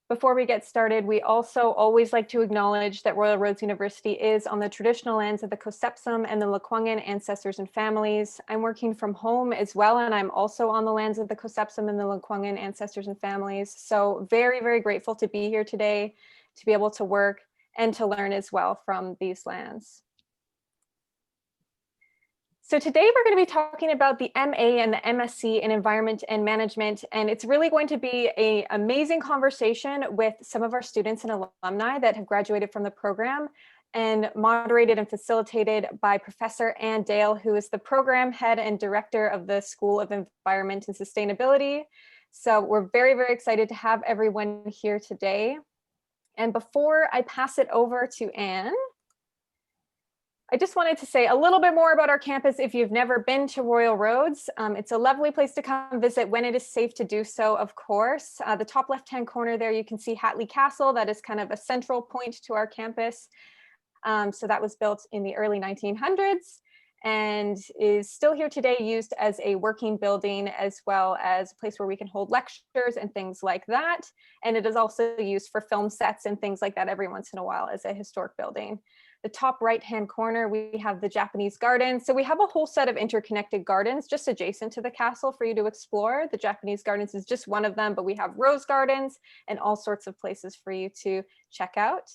Before we get started, we also always like to acknowledge that Royal Roads University is on the traditional lands of the Cossepsum and the Lekwungen ancestors and families. I'm working from home as well, and I'm also on the lands of the Cossepsum and the Lekwungen ancestors and families. So very, very grateful to be here today, to be able to work and to learn as well from these lands. So today we're going to be talking about the MA and the MSc in Environment and Management, and it's really going to be an amazing conversation with some of our students and alumni that have graduated from the program, and moderated and facilitated by Professor Ann Dale, who is the program head and director of the School of Environment and Sustainability. So we're very, very excited to have everyone here today. And before I pass it over to Ann, I just wanted to say a little bit more about our campus if you've never been to Royal Roads. It's a lovely place to come visit when it is safe to do so, of course. The top left-hand corner there, you can see Hatley Castle. That is kind of a central point to our campus. So that was built in the early 1900s and is still here today, used as a working building as well as a place where we can hold lectures and things like that. And it is also used for film sets and things like that every once in a while as a historic building. The top right-hand corner, we have the Japanese garden. So we have a whole set of interconnected gardens just adjacent to the castle for you to explore. The Japanese gardens is just one of them, but we have rose gardens and all sorts of places for you to check out.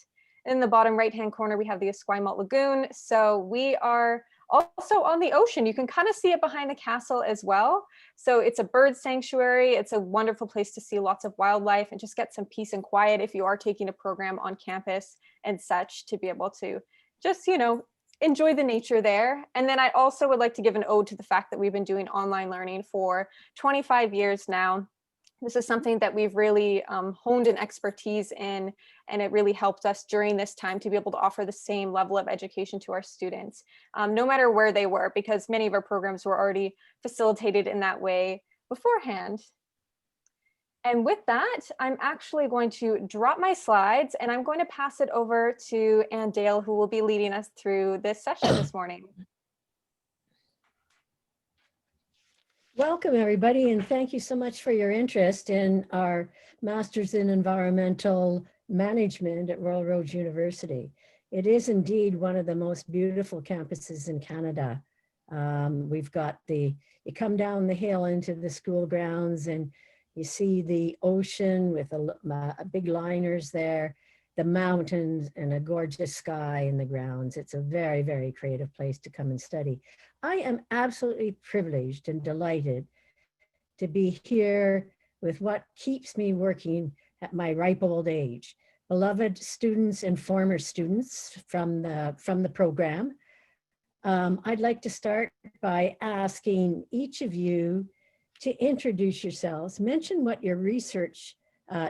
In the bottom right-hand corner, we have the Esquimalt Lagoon. So we are also on the ocean. You can kind of see it behind the castle as well. So it's a bird sanctuary. It's a wonderful place to see lots of wildlife and just get some peace and quiet if you are taking a program on campus and such, to be able to just, enjoy the nature there. And then I also would like to give an ode to the fact that we've been doing online learning for 25 years now. This is something that we've really honed an expertise in, and it really helped us during this time to be able to offer the same level of education to our students, no matter where they were, because many of our programs were already facilitated in that way beforehand. And with that, I'm actually going to drop my slides and I'm going to pass it over to Ann Dale, who will be leading us through this session this morning. Welcome, everybody, and thank you so much for your interest in our Masters in Environmental Management at Royal Roads University. It is indeed one of the most beautiful campuses in Canada. We've got you come down the hill into the school grounds and you see the ocean with a big liners there, the mountains, and a gorgeous sky in the grounds. It's a very, very creative place to come and study. I am absolutely privileged and delighted to be here with what keeps me working at my ripe old age. Beloved students and former students from the program. I'd like to start by asking each of you to introduce yourselves, mention what your research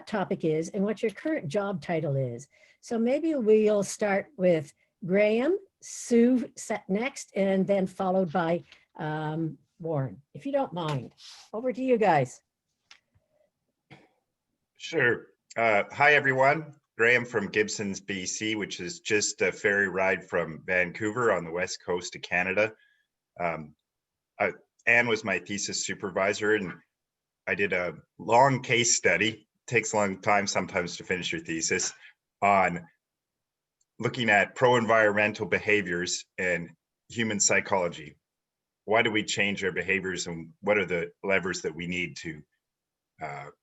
topic is and what your current job title is. So maybe we'll start with Graham, Sue next, and then followed by Warren, if you don't mind. Over to you guys. Sure. Hi, everyone. Graham from Gibsons, BC, which is just a ferry ride from Vancouver on the west coast of Canada. Anne was my thesis supervisor, and I did a long case study. It takes a long time sometimes to finish your thesis, on looking at pro-environmental behaviors and human psychology. Why do we change our behaviors, and what are the levers that we need to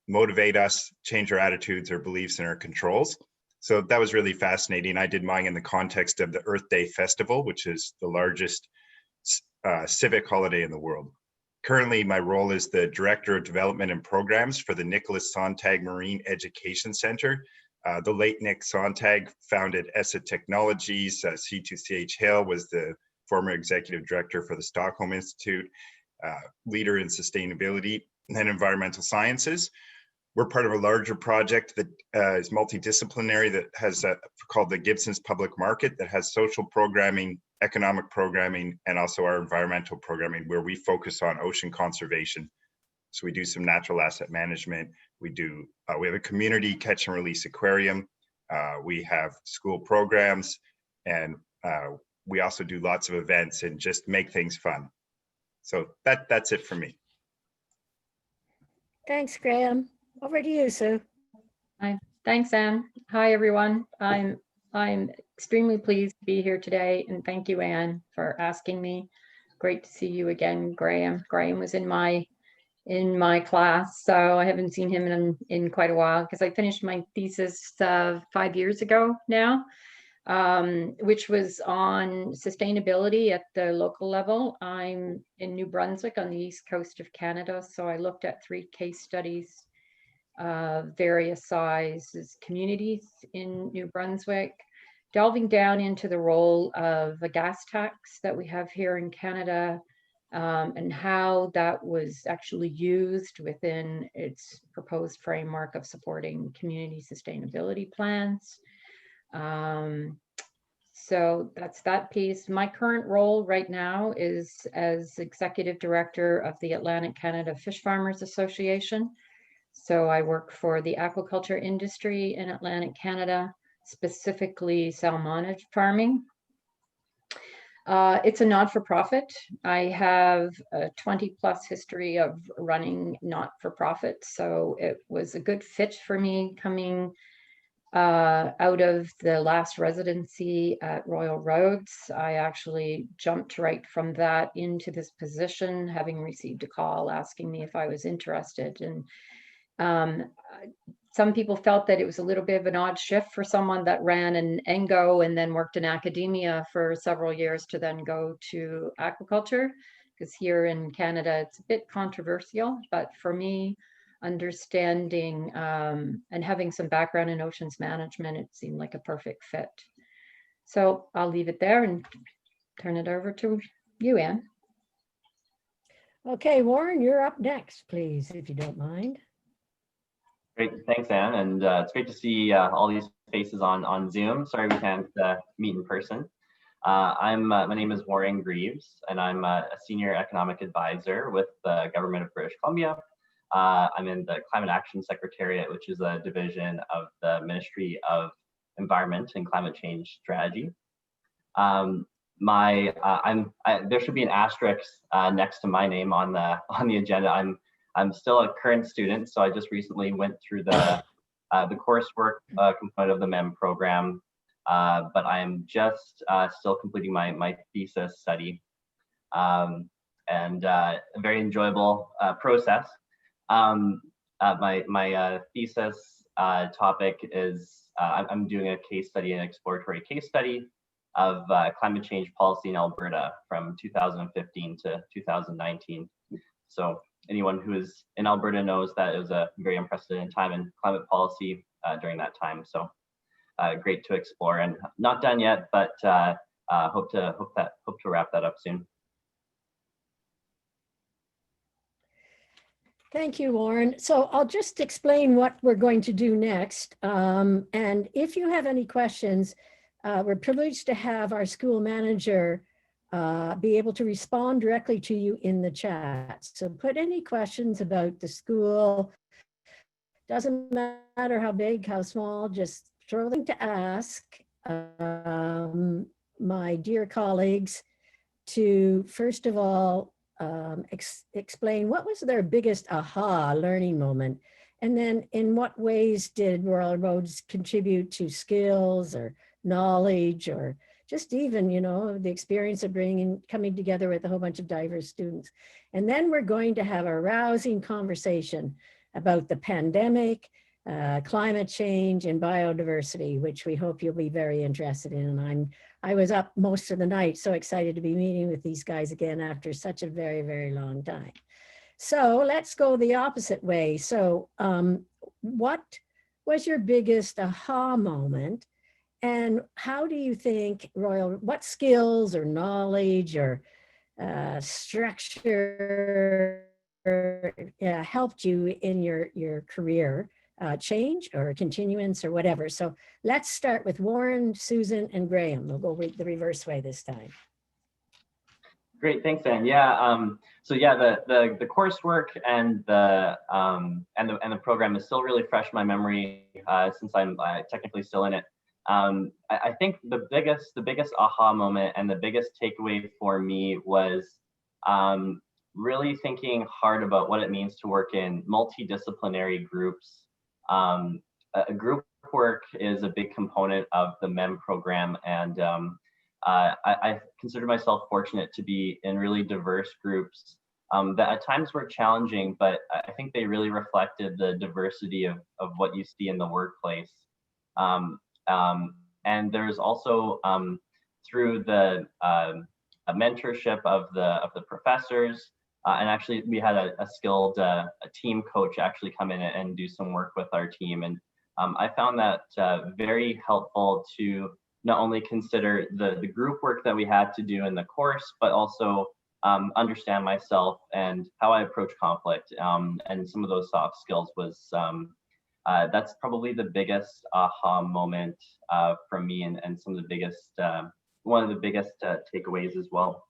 motivate us, change our attitudes, our beliefs, and our controls? So that was really fascinating. I did mine in the context of the Earth Day Festival, which is the largest civic holiday in the world. Currently, my role is the Director of Development and Programs for the Nicholas Sontag Marine Education Center. The late Nick Sontag founded ESSA Technologies. C2CH Hill was the former executive director for the Stockholm Institute, leader in sustainability and environmental sciences. We're part of a larger project that is multidisciplinary, that has called the Gibsons Public Market, that has social programming, economic programming, and also our environmental programming, where we focus on ocean conservation. So we do some natural asset management. We have a community catch and release aquarium. We have school programs, and we also do lots of events and just make things fun. So that's it for me. Thanks, Graham. Over to you, Sue. Hi, Thanks, Anne. Hi, everyone. I'm extremely pleased to be here today, and thank you, Anne, for asking me. Great to see you again, Graham. Graham was in my class, so I haven't seen him in quite a while because I finished my thesis 5 years ago now, which was on sustainability at the local level. I'm in New Brunswick on the east coast of Canada, so I looked at 3 case studies of various sizes communities in New Brunswick, delving down into the role of a gas tax that we have here in Canada, and how that was actually used within its proposed framework of supporting community sustainability plans. So that's that piece. My current role right now is as Executive Director of the Atlantic Canada Fish Farmers Association. So I work for the aquaculture industry in Atlantic Canada, specifically salmonid farming. It's a not-for-profit. I have a 20+ history of running not-for-profit, so it was a good fit for me coming out of the last residency at Royal Roads. I actually jumped right from that into this position, having received a call asking me if I was interested. And some people felt that it was a little bit of an odd shift for someone that ran an ENGO and then worked in academia for several years to then go to aquaculture, because here in Canada it's a bit controversial. But for me, understanding and having some background in oceans management, it seemed like a perfect fit. So I'll leave it there and turn it over to you, Anne. Okay, Warren, you're up next, please, if you don't mind. Great, thanks, Anne, and it's great to see all these faces on Zoom. Sorry we can't meet in person. My name is Warren Greeves, and I'm a senior economic advisor with the government of British Columbia. I'm in the Climate Action Secretariat, which is a division of the Ministry of Environment and Climate Change Strategy. There should be an asterisk next to my name on the agenda. I'm still a current student, so I just recently went through the coursework component of the MEM program, but I am just still completing my thesis study, and a very enjoyable process. My thesis topic is I'm doing a case study, an exploratory case study of climate change policy in Alberta from 2015 to 2019. So anyone who is in Alberta knows that it was a very unprecedented time in climate policy during that time. So great to explore, and not done yet, but hope to wrap that up soon. Thank you, Warren. So I'll just explain what we're going to do next. And if you have any questions, we're privileged to have our school manager be able to respond directly to you in the chat. So put any questions about the school, doesn't matter how big, how small, just throw them to ask my dear colleagues to, first of all, explain what was their biggest aha learning moment, and then in what ways did Royal Roads contribute to skills or knowledge, or just even, you know, the experience of coming together with a whole bunch of diverse students. And then we're going to have a rousing conversation about the pandemic, climate change, and biodiversity, which we hope you'll be very interested in. And I was up most of the night, so excited to be meeting with these guys again after such a very, very long time. So let's go the opposite way. So what was your biggest aha moment? And how do you think what skills or knowledge or structure helped you in your career change or continuance or whatever? So let's start with Warren, Susan, and Graham. We'll go the reverse way this time. Great, thanks, Anne. Yeah, so yeah, the coursework and the program is still really fresh in my memory since I'm technically still in it. I think the biggest aha moment and the biggest takeaway for me was really thinking hard about what it means to work in multidisciplinary groups. A group work is a big component of the MEM program, and I consider myself fortunate to be in really diverse groups that at times were challenging, but I think they really reflected the diversity of what you see in the workplace. And there's also through the mentorship of the professors, and actually we had a skilled a team coach actually come in and do some work with our team, and I found that very helpful to not only consider the group work that we had to do in the course, but also understand myself and how I approach conflict, and some of those soft skills was that's probably the biggest aha moment for me, and some of the biggest one of the biggest takeaways as well.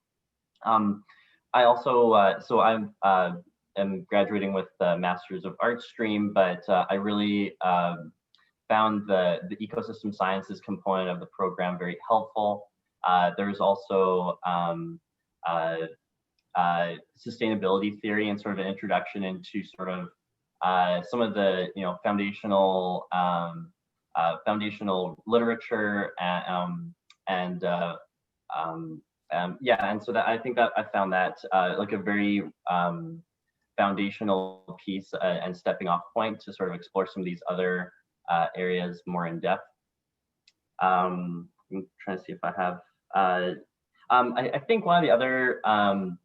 I also so I'm am graduating with the Masters of Arts stream, but I really found the ecosystem sciences component of the program very helpful. There's also sustainability theory and sort of an introduction into sort of some of the foundational literature and yeah, and so that I think that I found that like a very foundational piece and stepping off point to sort of explore some of these other areas more in depth. I'm trying to see if I have. I think one of the other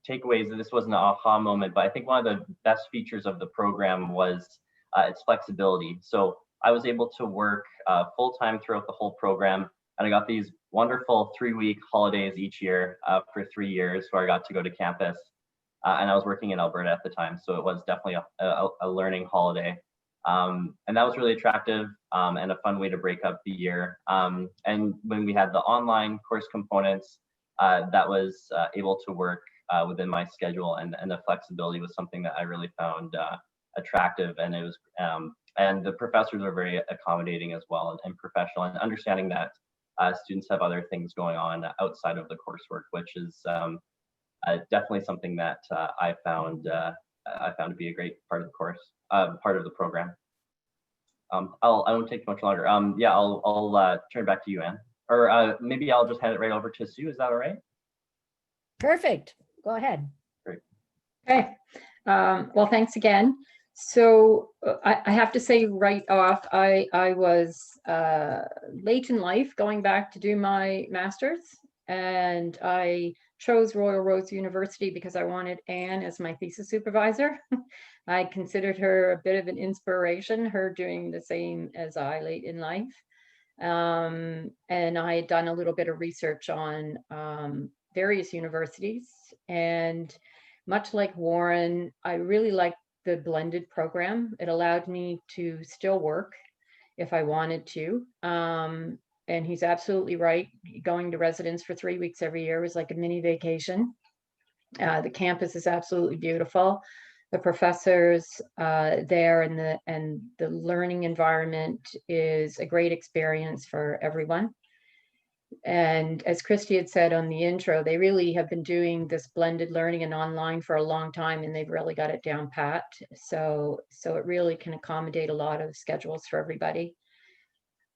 takeaways, and this wasn't an aha moment, but I think one of the best features of the program was its flexibility. So I was able to work full-time throughout the whole program, and I got these wonderful 3-week holidays each year for 3 years where I got to go to campus. And I was working in Alberta at the time, so it was definitely a learning holiday. And that was really attractive and a fun way to break up the year. And when we had the online course components, that was able to work within my schedule, and the flexibility was something that I really found attractive. And it was, and the professors were very accommodating as well, and professional, and understanding that students have other things going on outside of the coursework, which is definitely something that I found to be a great part of the course, part of the program. I won't take much longer. Yeah, I'll turn it back to you, Anne, or maybe I'll just hand it right over to Sue. Is that all right? Perfect. Go ahead. Great. Okay. Well, thanks again. So I have to say right off, I was late in life going back to do my master's, and I chose Royal Roads University because I wanted Anne as my thesis supervisor. I considered her a bit of an inspiration, her doing the same as I late in life. And I had done a little bit of research on various universities, and much like Warren, I really liked the blended program. It allowed me to still work if I wanted to. And he's absolutely right. Going to residence for 3 weeks every year was like a mini vacation. The campus is absolutely beautiful. The professors there and the learning environment is a great experience for everyone. And as Christy had said on the intro, they really have been doing this blended learning and online for a long time, and they've really got it down pat. So it really can accommodate a lot of schedules for everybody.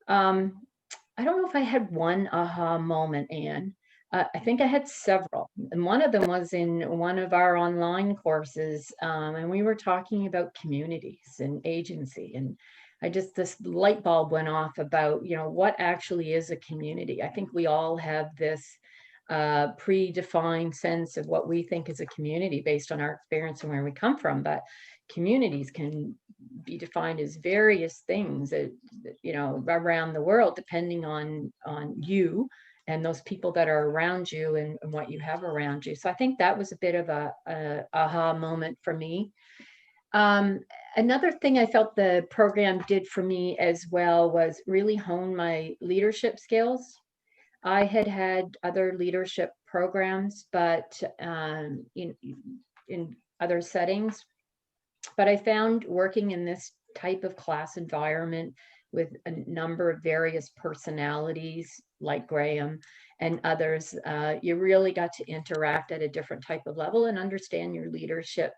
I don't know if I had one aha moment, Anne. I think I had several. And one of them was in one of our online courses, and we were talking about communities and agency. And this light bulb went off about, what actually is a community. I think we all have this predefined sense of what we think is a community based on our experience and where we come from. But communities can be defined as various things that, around the world, depending on you and those people that are around you and what you have around you. So I think that was a bit of a aha moment for me. Another thing I felt the program did for me as well was really hone my leadership skills. I had other leadership programs, but in other settings, but I found working in this type of class environment with a number of various personalities like Graham and others, you really got to interact at a different type of level and understand your leadership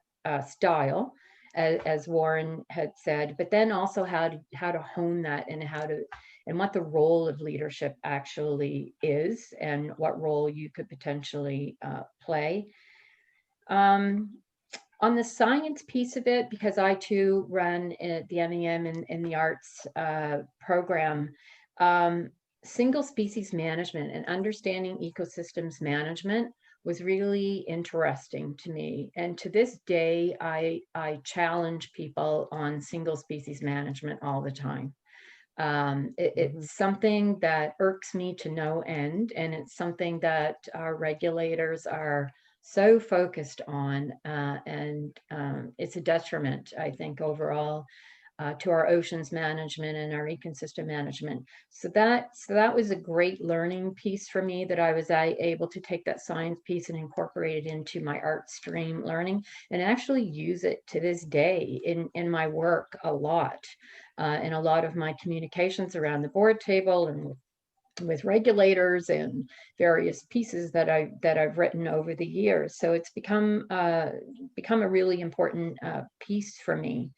style. as Warren had said, but then also how to hone that and what the role of leadership actually is and what role you could potentially play. On the science piece of it, because I too run the MEM in the arts program, single species management and understanding ecosystems management was really interesting to me. And to this day, I challenge people on single species management all the time. It's something that irks me to no end, and it's something that our regulators are so focused on, and it's a detriment, I think, overall to our oceans management and our ecosystem management. So that was a great learning piece for me, that I was able to take that science piece and incorporate it into my art stream learning and actually use it to this day in my work a lot, in a lot of my communications around the board table and with regulators and various pieces that I've written over the years. So it's become a really important piece for me.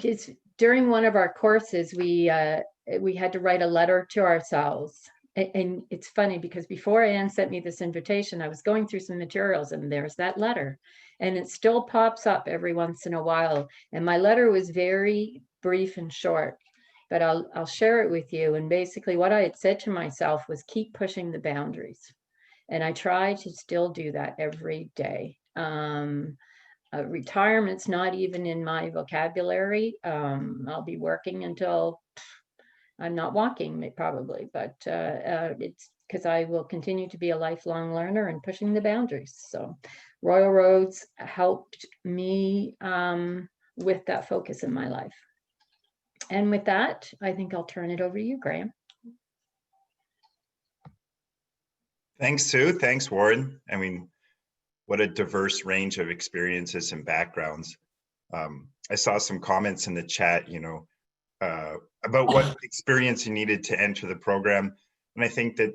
It's during one of our courses, we had to write a letter to ourselves. And it's funny because before Anne sent me this invitation, I was going through some materials and there's that letter, and it still pops up every once in a while. And my letter was very brief and short, but I'll share it with you. And basically what I had said to myself was keep pushing the boundaries. And I try to still do that every day. Retirement's not even in my vocabulary. I'll be working until I'm not walking probably, but it's because I will continue to be a lifelong learner and pushing the boundaries. So Royal Roads helped me with that focus in my life. And with that, I think I'll turn it over to you, Graham. Thanks, Sue. Thanks, Warren. I mean, what a diverse range of experiences and backgrounds. I saw some comments in the chat, about what experience you needed to enter the program. And I think that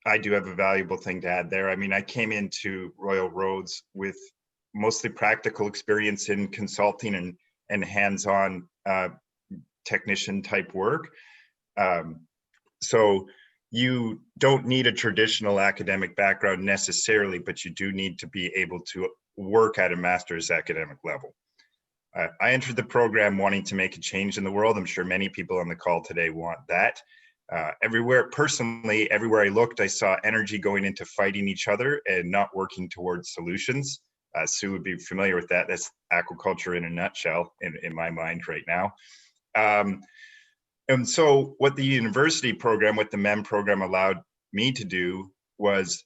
I do have a valuable thing to add there. I mean, I came into Royal Roads with mostly practical experience in consulting and hands-on technician type work. So you don't need a traditional academic background necessarily, but you do need to be able to work at a master's academic level. I entered the program wanting to make a change in the world. I'm sure many people on the call today want that. Personally, everywhere I looked, I saw energy going into fighting each other and not working towards solutions. Sue would be familiar with that. That's aquaculture in a nutshell in my mind right now. And so what the university program, what the MEM program allowed me to do was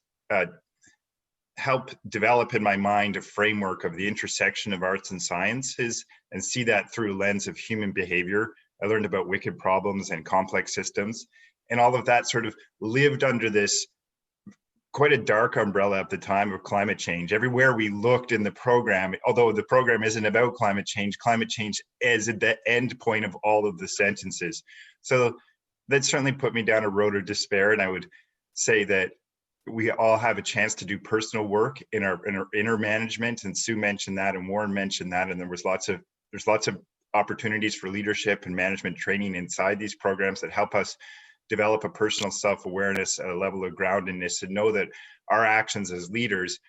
help develop in my mind a framework of the intersection of arts and sciences and see that through a lens of human behavior. I learned about wicked problems and complex systems, and all of that sort of lived under this quite a dark umbrella at the time of climate change. Everywhere we looked in the program, although the program isn't about climate change is at the end point of all of the sentences. So that certainly put me down a road of despair. And I would say that we all have a chance to do personal work in our inner management. And Sue mentioned that, and Warren mentioned that. And there's lots of opportunities for leadership and management training inside these programs that help us develop a personal self-awareness at a level of groundedness and know that our actions as leaders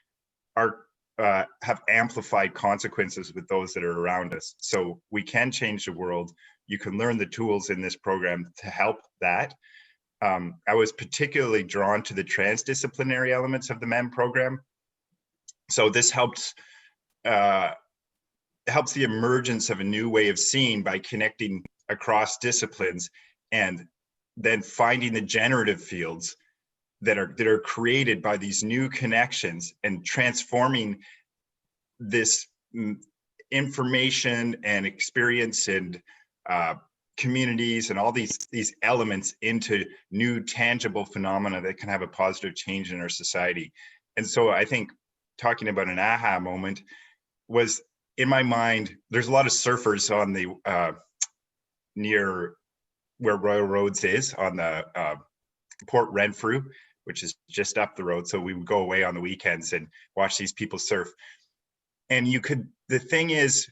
have amplified consequences with those that are around us. So we can change the world. You can learn the tools in this program to help that. I was particularly drawn to the transdisciplinary elements of the MEM program. So this helps the emergence of a new way of seeing by connecting across disciplines and then finding the generative fields that are created by these new connections and transforming this information and experience and communities and all these elements into new tangible phenomena that can have a positive change in our society. And so I think talking about an aha moment was, in my mind, there's a lot of surfers on the near where Royal Roads is on the Port Renfrew, which is just up the road. So we would go away on the weekends and watch these people surf. And the thing is,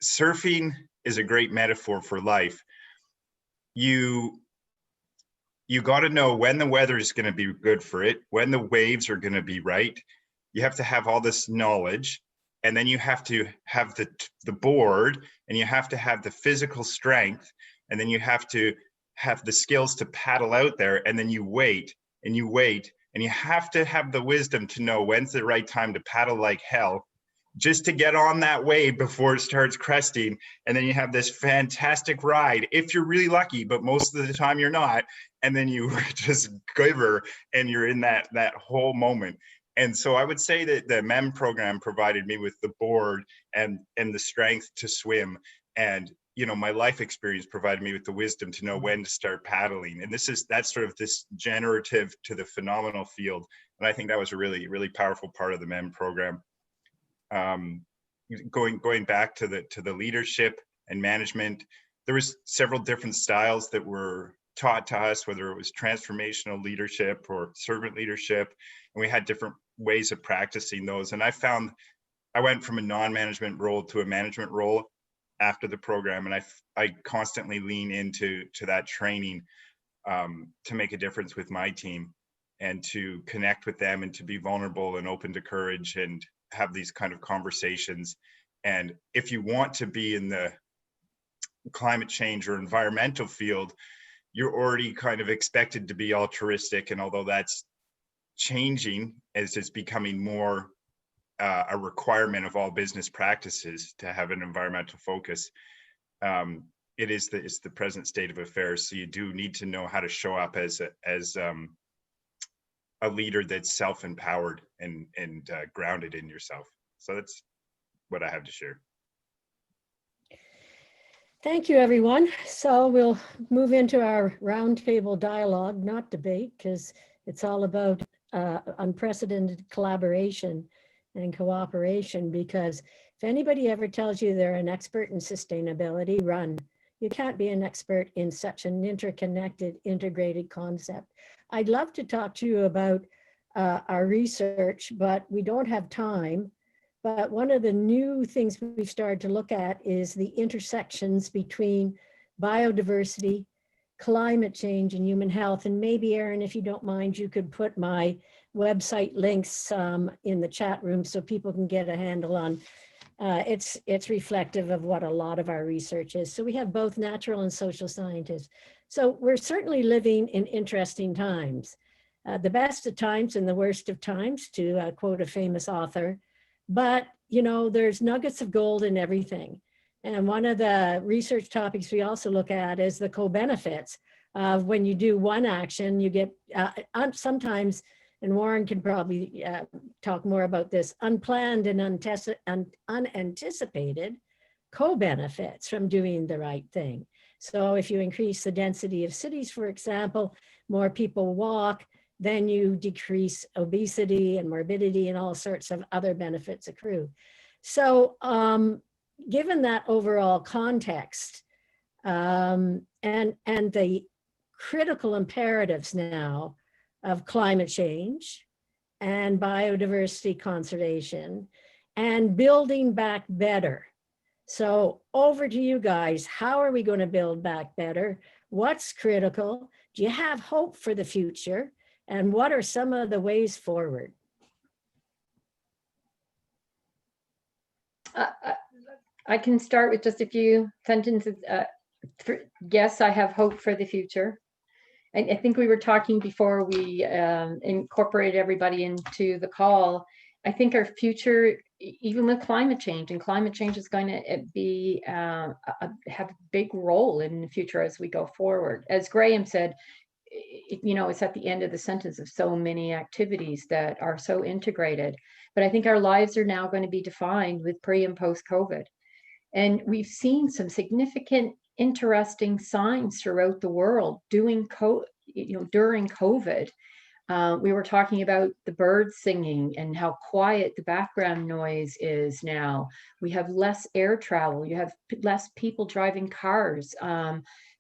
surfing is a great metaphor for life. You got to know when the weather is going to be good for it, when the waves are going to be right. You have to have all this knowledge, and then you have to have the board, and you have to have the physical strength, and then you have to have the skills to paddle out there, and then you wait and you wait, and you have to have the wisdom to know when's the right time to paddle like hell, just to get on that wave before it starts cresting. And then you have this fantastic ride if you're really lucky, but most of the time you're not. And then you just quiver and you're in that whole moment. And so I would say that the MEM program provided me with the board and the strength to swim. And, you know, my life experience provided me with the wisdom to know when to start paddling. And that's sort of this generative to the phenomenal field. And I think that was a really, really powerful part of the MEM program. Going back to the leadership and management, there was several different styles that were taught to us, whether it was transformational leadership or servant leadership, and we had different ways of practicing those. And I found I went from a non-management role to a management role after the program, and I constantly lean into that training to make a difference with my team and to connect with them and to be vulnerable and open to courage and have these kind of conversations. And if you want to be in the climate change or environmental field, you're already kind of expected to be altruistic. And although that's changing as it's becoming more a requirement of all business practices to have an environmental focus, it's the present state of affairs. So you do need to know how to show up as a leader that's self-empowered and grounded in yourself. So that's what I have to share. Thank you, everyone. So we'll move into our roundtable dialogue, not debate, because it's all about unprecedented collaboration and cooperation. Because if anybody ever tells you they're an expert in sustainability, run. You can't be an expert in such an interconnected, integrated concept. I'd love to talk to you about our research, but we don't have time. But one of the new things we've started to look at is the intersections between biodiversity, climate change, and human health. And maybe, Erin, if you don't mind, you could put my website links in the chat room so people can get a handle on. It's reflective of what a lot of our research is. So we have both natural and social scientists. So we're certainly living in interesting times. The best of times and the worst of times, to quote a famous author. But, you know, there's nuggets of gold in everything. And one of the research topics we also look at is the co-benefits of when you do one action, you get sometimes, and Warren can probably talk more about this, unplanned and unanticipated co-benefits from doing the right thing. So if you increase the density of cities, for example, more people walk, then you decrease obesity and morbidity and all sorts of other benefits accrue. So given that overall context and the critical imperatives now of climate change and biodiversity conservation and building back better. So over to you guys. How are we going to build back better? What's critical? Do you have hope for the future? And what are some of the ways forward? I can start with just a few sentences. Yes, I have hope for the future. I think we were talking before we incorporated everybody into the call. I think our future, even with climate change, and climate change is going to be have a big role in the future as we go forward. As Graham said, you know, it's at the end of the sentence of so many activities that are so integrated. But I think our lives are now going to be defined with pre and post COVID. And we've seen some significant, interesting signs throughout the world during COVID. We were talking about the birds singing and how quiet the background noise is now. We have less air travel. You have less people driving cars.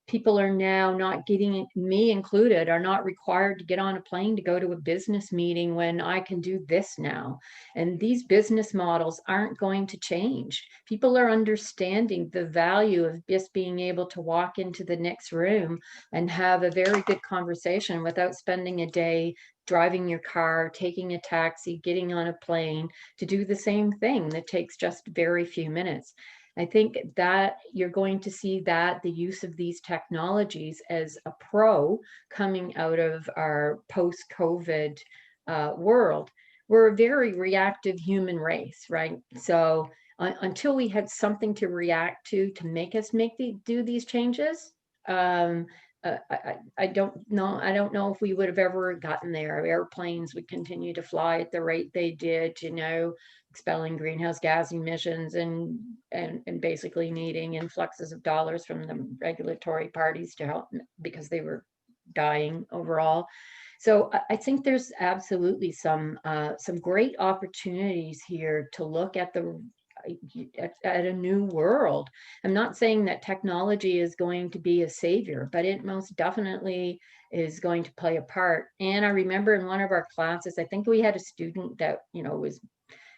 people are now not getting, me included, are not required to get on a plane to go to a business meeting when I can do this now. And these business models aren't going to change. People are understanding the value of just being able to walk into the next room and have a very good conversation without spending a day driving your car, taking a taxi, getting on a plane to do the same thing that takes just very few minutes. I think that you're going to see that the use of these technologies as a pro coming out of our post-COVID world. We're a very reactive human race, right? So until we had something to react to make us do these changes, I don't know. I don't know if we would have ever gotten there. Airplanes would continue to fly at the rate they did, you know, expelling greenhouse gas emissions and basically needing influxes of dollars from the regulatory parties to help because they were dying overall. So I think there's absolutely some great opportunities here to look at at a new world. I'm not saying that technology is going to be a savior, but it most definitely is going to play a part. And I remember in one of our classes, I think we had a student that, you know, was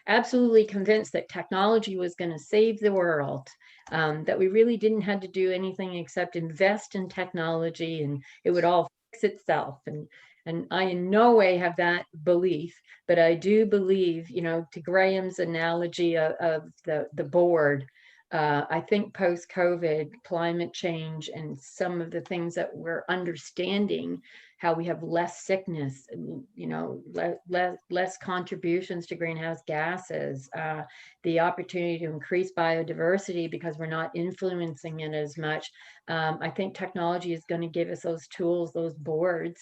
absolutely convinced that technology was going to save the world, that we really didn't have to do anything except invest in technology and it would all fix itself. And I in no way have that belief, but I do believe, you know, to Graham's analogy of the board, I think post-COVID, climate change and some of the things that we're understanding, how we have less sickness, you know, less contributions to greenhouse gases, the opportunity to increase biodiversity because we're not influencing it as much. I think technology is going to give us those tools, those boards,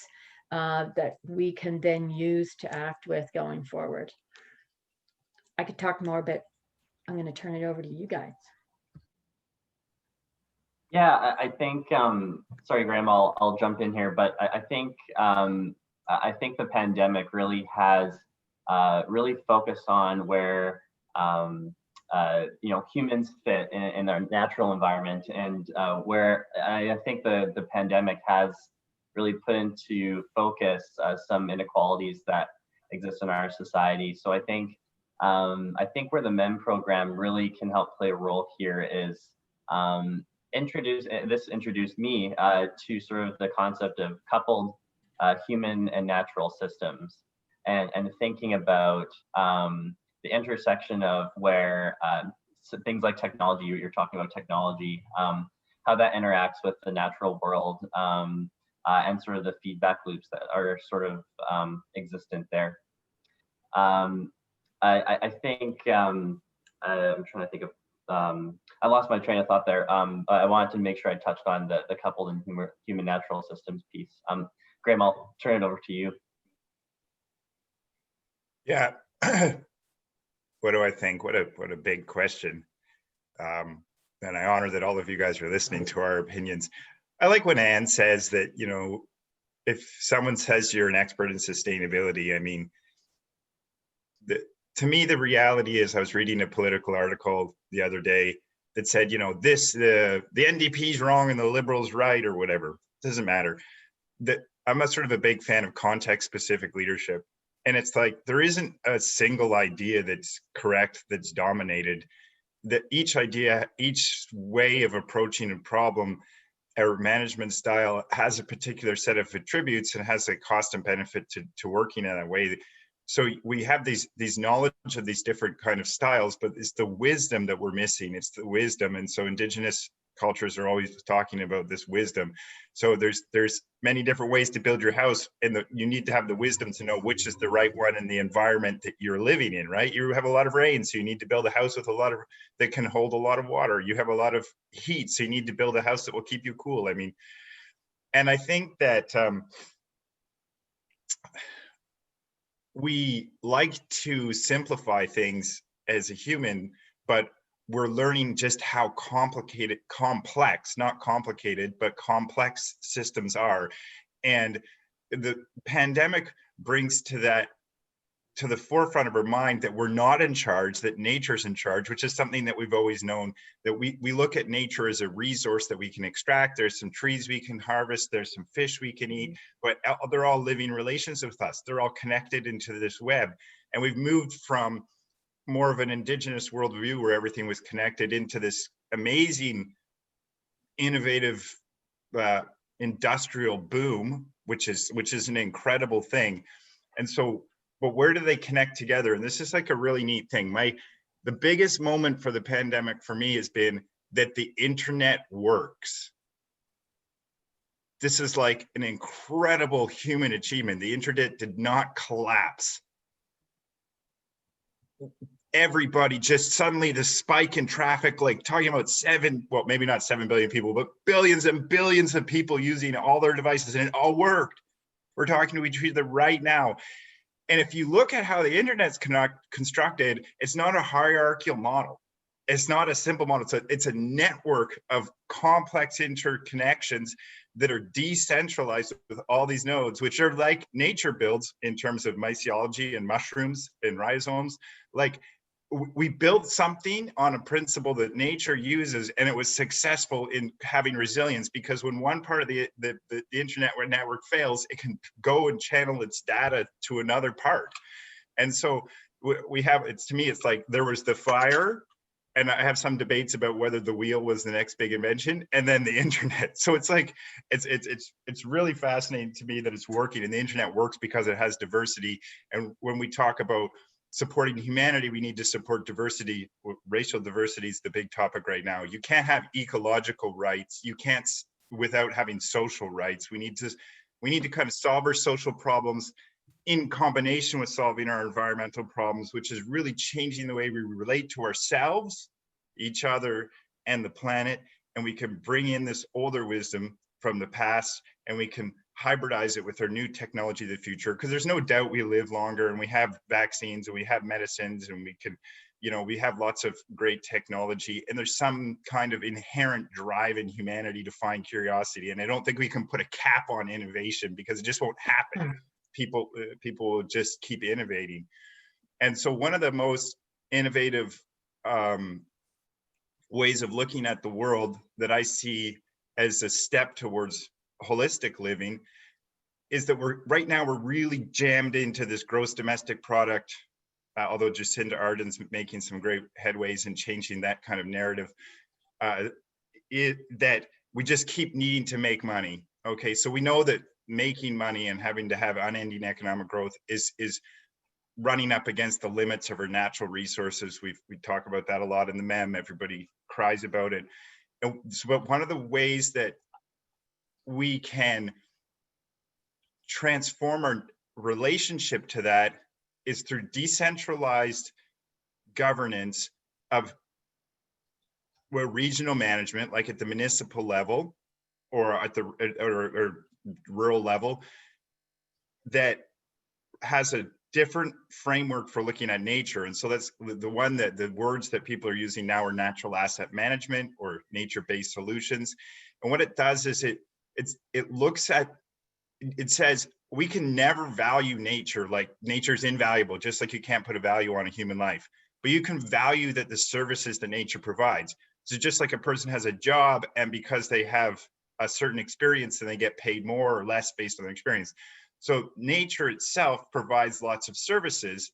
that we can then use to act with going forward. I could talk more, but I'm going to turn it over to you guys. Yeah, I think, sorry, Graham, I'll jump in here, but I think the pandemic really has really focused on where, you know, humans fit in their natural environment, and where I think the pandemic has really put into focus some inequalities that exist in our society. So I think where the MEM program really can help play a role here is introduced me to sort of the concept of coupled human and natural systems, and thinking about the intersection of where things like technology, you're talking about technology, how that interacts with the natural world, and sort of the feedback loops that are sort of existent there. I think I'm trying to think of, I lost my train of thought there. I wanted to make sure I touched on the coupled and human natural systems piece. Graham, I'll turn it over to you. Yeah. What do I think? What a big question. And I honor that all of you guys are listening to our opinions. I like when Anne says that, you know, if someone says you're an expert in sustainability, I mean, to me, the reality is, I was reading a political article the other day that said, you know, the NDP is wrong and the Liberals right, or whatever. It doesn't matter. I'm a sort of a big fan of context-specific leadership. And it's like, there isn't a single idea that's correct, that's dominated. That each idea, each way of approaching a problem or management style has a particular set of attributes and has a cost and benefit to working in that way. So we have these knowledge of these different kind of styles, but it's the wisdom that we're missing. It's the wisdom. And so indigenous cultures are always talking about this wisdom. So there's many different ways to build your house, and you need to have the wisdom to know which is the right one in the environment that you're living in, right? You have a lot of rain, so you need to build a house with that can hold a lot of water. You have a lot of heat, so you need to build a house that will keep you cool. I mean, and I think that we like to simplify things as a human, but we're learning just how complex, not complicated, but complex systems are. And the pandemic brings to to the forefront of our mind that we're not in charge, that nature's in charge, which is something that we've always known, that we look at nature as a resource that we can extract. There's some trees we can harvest, there's some fish we can eat, but they're all living relations with us. They're all connected into this web. And we've moved from more of an indigenous worldview where everything was connected into this amazing, innovative, industrial boom, which is an incredible thing. And so, but where do they connect together? And this is like a really neat thing. The biggest moment for the pandemic for me has been that the internet works. This is like an incredible human achievement. The internet did not collapse. Everybody just suddenly, the spike in traffic, like talking about well, maybe not 7 billion people, but billions and billions of people using all their devices, and it all worked. We're talking to each other right now. And if you look at how the internet's constructed, it's not a hierarchical model. It's not a simple model. It's a network of complex interconnections that are decentralized with all these nodes, which are like nature builds in terms of mycology and mushrooms and rhizomes. Like, we built something on a principle that nature uses, and it was successful in having resilience, because when one part of the internet network fails, it can go and channel its data to another part. And so we have, to me, it's like there was the fire, and I have some debates about whether the wheel was the next big invention, and then the internet. So it's like, it's really fascinating to me that it's working, and the internet works because it has diversity. And when we talk about supporting humanity, we need to support diversity. Racial diversity is the big topic right now. You can't have ecological rights. You can't without having social rights. We need to kind of solve our social problems in combination with solving our environmental problems, which is really changing the way we relate to ourselves, each other, and the planet. And we can bring in this older wisdom from the past, and we can hybridize it with our new technology of the future, because there's no doubt we live longer, and we have vaccines, and we have medicines, and we can, we have lots of great technology, and there's some kind of inherent drive in humanity to find curiosity. And I don't think we can put a cap on innovation, because it just won't happen. People will just keep innovating. And so one of the most innovative ways of looking at the world that I see as a step towards holistic living is that right now we're really jammed into this gross domestic product, although Jacinda Ardern's making some great headways in changing that kind of narrative, that we just keep needing to make money. Okay, so we know that making money and having to have unending economic growth is running up against the limits of our natural resources. We talk about that a lot in the MEM. Everybody cries about it. And so, but one of the ways that we can transform our relationship to that is through decentralized governance of regional management, like at the municipal level or at the or rural level, that has a different framework for looking at nature. And so that's the one that the words that people are using now are natural asset management or nature-based solutions. And what it does is it looks at, it says we can never value nature like nature's invaluable, just like you can't put a value on a human life, but you can value that the services that nature provides. So just like a person has a job, and because they have a certain experience, then they get paid more or less based on their experience. So nature itself provides lots of services.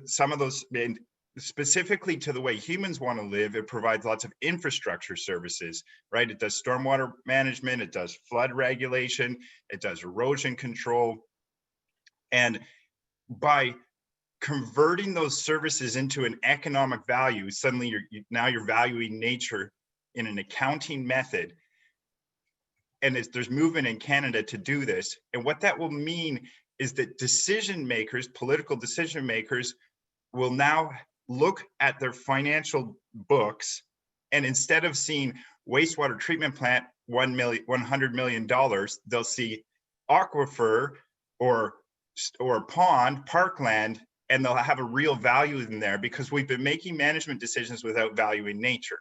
Some of those, and specifically to the way humans want to live, it provides lots of infrastructure services, right? It does stormwater management, it does flood regulation, it does erosion control. And by converting those services into an economic value, suddenly now you're valuing nature in an accounting method. And there's movement in Canada to do this. And what that will mean is that decision makers, political decision makers, will now look at their financial books, and instead of seeing wastewater treatment plant, $100 million, they'll see aquifer or pond, parkland, and they'll have a real value in there, because we've been making management decisions without valuing nature.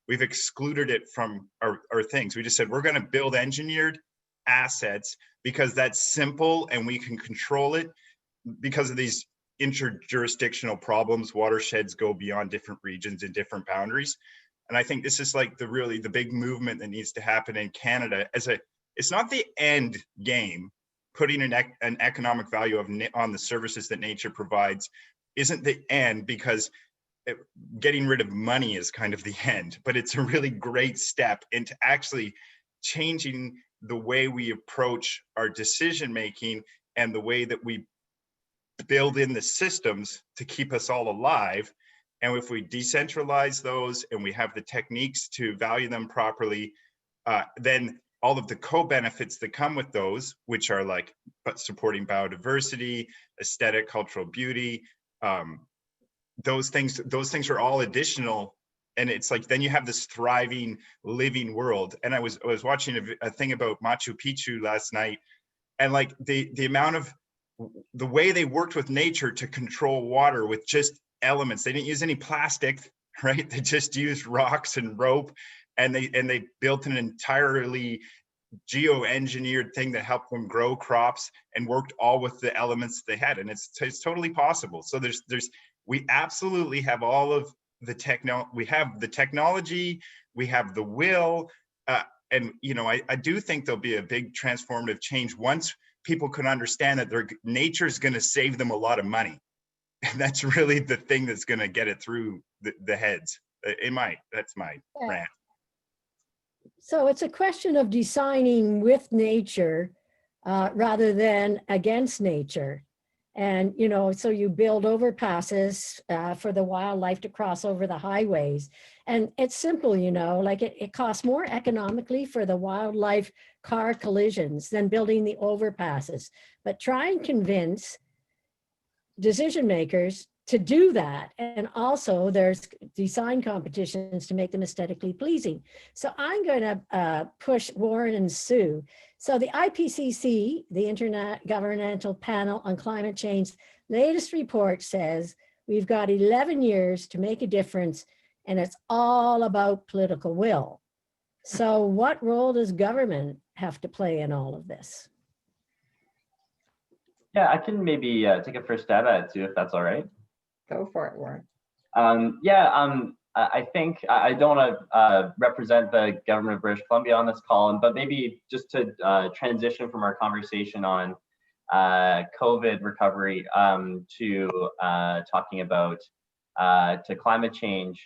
We've excluded it from our things. We just said, we're going to build engineered assets because that's simple and we can control it because of these interjurisdictional problems. Watersheds go beyond different regions and different boundaries. And I think this is like the big movement that needs to happen in Canada it's not the end game. Putting an economic value on the services that nature provides isn't the end, because getting rid of money is kind of the end, but it's a really great step into actually changing the way we approach our decision making and the way that we build in the systems to keep us all alive. And if we decentralize those and we have the techniques to value them properly, then all of the co-benefits that come with those, which are like supporting biodiversity, aesthetic, cultural beauty, those things are all additional. And it's like, then you have this thriving, living world. And I was watching a thing about Machu Picchu last night, and like the amount of the way they worked with nature to control water with just elements. They didn't use any plastic, right? They just used rocks and rope, and they built an entirely geoengineered thing that helped them grow crops and worked all with the elements they had. And it's totally possible. So we absolutely have all of the we have the technology, we have the will, and I do think there'll be a big transformative change once people can understand that nature's going to save them a lot of money. And that's really the thing that's going to get it through the heads. That's my rant. So it's a question of designing with nature rather than against nature. And, so you build overpasses for the wildlife to cross over the highways. And it's simple, like it costs more economically for the wildlife car collisions than building the overpasses. But try and convince decision makers to do that. And also there's design competitions to make them aesthetically pleasing. So I'm going to push Warren and Sue. So the IPCC, the Intergovernmental Panel on Climate Change, latest report says we've got 11 years to make a difference, and it's all about political will. So what role does government have to play in all of this? Yeah, I can maybe take a first stab at it too, if that's all right. Go for it, Warren. I think I don't want to represent the government of British Columbia on this call, but maybe just to transition from our conversation on COVID recovery to talking about to climate change.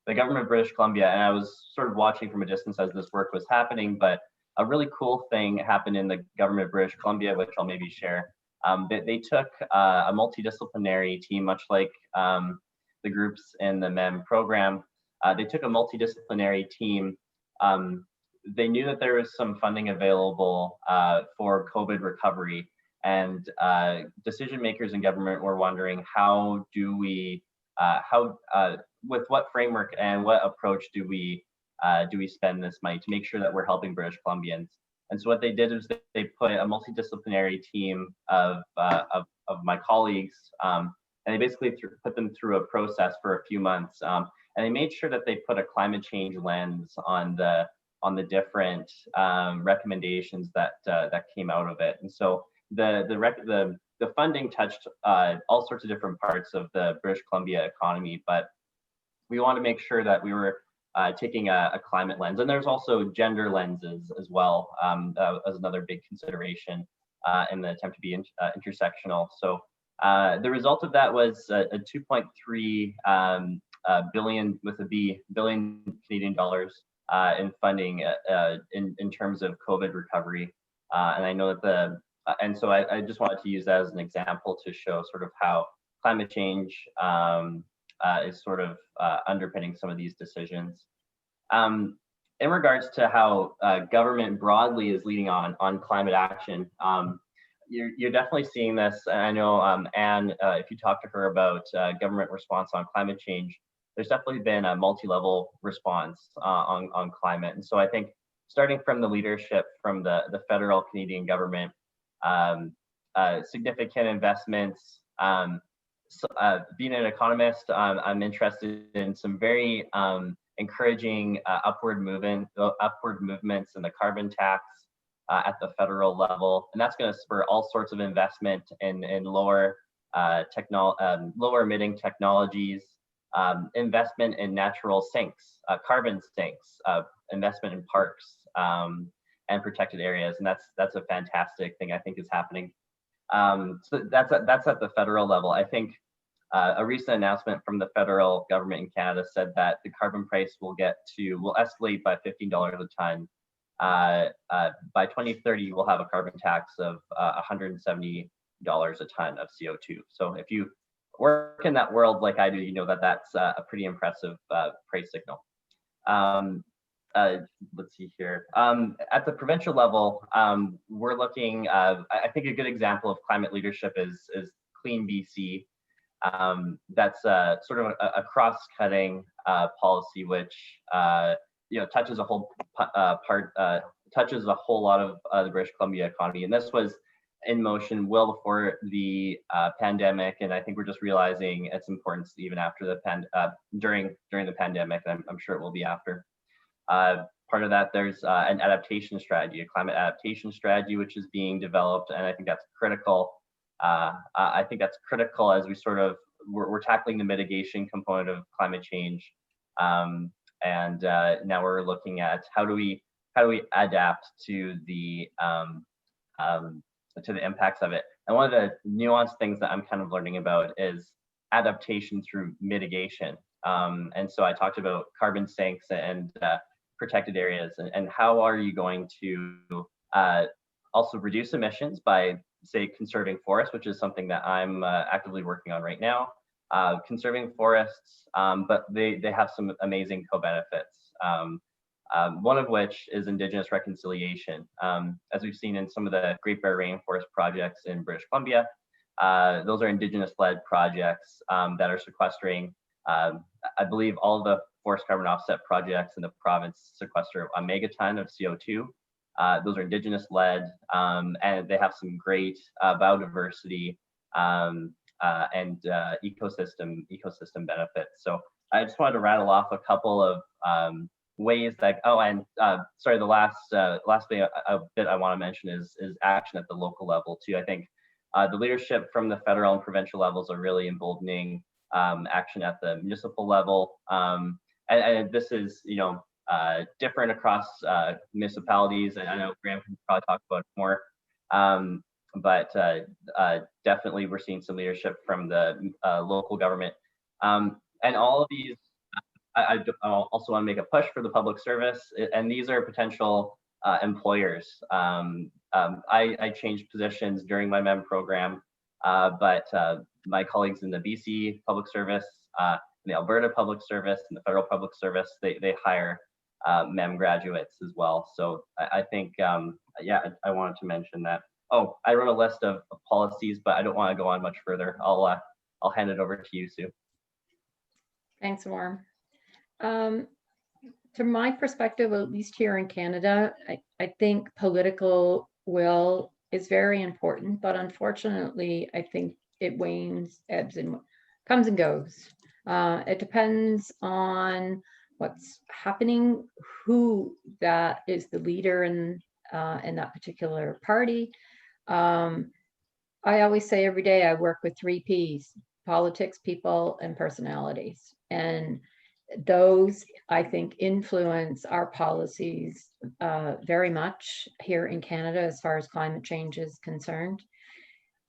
The government of British Columbia, and I was sort of watching from a distance as this work was happening, but a really cool thing happened in the government of British Columbia, which I'll maybe share. They took a multidisciplinary team, much like the groups in the MEM program. They took a multidisciplinary team. They knew that there was some funding available for COVID recovery, and decision makers in government were wondering, how do we, with what framework and what approach do we spend this money to make sure that we're helping British Columbians? And so what they did is they put a multidisciplinary team of my colleagues, and they basically put them through a process for a few months, and they made sure that they put a climate change lens on the different recommendations that came out of it. And so the funding touched all sorts of different parts of the British Columbia economy, but we want to make sure that we were taking a climate lens, and there's also gender lenses as well as another big consideration in the attempt to be intersectional. So the result of that was a 2.3 billion with a B, billion Canadian dollars in funding in terms of COVID recovery. And I know that and so I just wanted to use that as an example to show sort of how climate change is sort of underpinning some of these decisions. In regards to how government broadly is leading on climate action, you're definitely seeing this. And I know Anne, if you talk to her about government response on climate change, there's definitely been a multi-level response on climate. And so I think starting from the leadership from the federal Canadian government, significant investments. Being an economist, I'm interested in some very encouraging upward movements in the carbon tax at the federal level, and that's going to spur all sorts of investment in lower lower emitting technologies, investment in natural sinks, carbon sinks, investment in parks and protected areas, and that's a fantastic thing I think is happening. So that's at the federal level. I think a recent announcement from the federal government in Canada said that the carbon price will escalate by $15 a ton. By 2030, we'll have a carbon tax of $170 a ton of CO2. So if you work in that world like I do, you know that that's a pretty impressive price signal. Let's see here. At the provincial level, we're looking, I think a good example of climate leadership is Clean BC. That's sort of a cross-cutting policy, which touches a whole touches a whole lot of the British Columbia economy. And this was in motion well before the pandemic, and I think we're just realizing its importance even after the during the pandemic, and I'm sure it will be after. Part of that, there's an adaptation strategy, a climate adaptation strategy, which is being developed, and I think that's critical. I think that's critical as we're tackling the mitigation component of climate change, and now we're looking at how do we adapt to the impacts of it. And one of the nuanced things that I'm kind of learning about is adaptation through mitigation. And so I talked about carbon sinks and protected areas, and how are you going to also reduce emissions by, say, conserving forests, which is something that I'm actively working on right now. Conserving forests, but they have some amazing co-benefits. One of which is Indigenous reconciliation. As we've seen in some of the Great Bear Rainforest projects in British Columbia, those are Indigenous-led projects that are sequestering, I believe all of the forest carbon offset projects in the province sequester a megaton of CO2. Those are Indigenous-led, and they have some great biodiversity and ecosystem benefits. So I just wanted to rattle off a couple of ways that, sorry, the last bit I want to mention is action at the local level too. I think the leadership from the federal and provincial levels are really emboldening action at the municipal level, and this is different across municipalities, and I know Graham can probably talk about it more, but definitely we're seeing some leadership from the local government, and all of these. I also want to make a push for the public service, and these are potential employers. I changed positions during my MEM program, but my colleagues in the BC public service, the Alberta public service, and the federal public service, they hire MEM graduates as well. So I think, I wanted to mention that. Oh, I wrote a list of policies, but I don't want to go on much further. I'll hand it over to you, Sue. Thanks, Warren. From my perspective, at least here in Canada, I think political will is very important, but unfortunately, I think it wanes, ebbs, and comes and goes. It depends on what's happening, who that is the leader in that particular party. I always say every day I work with 3 Ps: politics, people, and personalities. And those, I think, influence our policies very much here in Canada as far as climate change is concerned.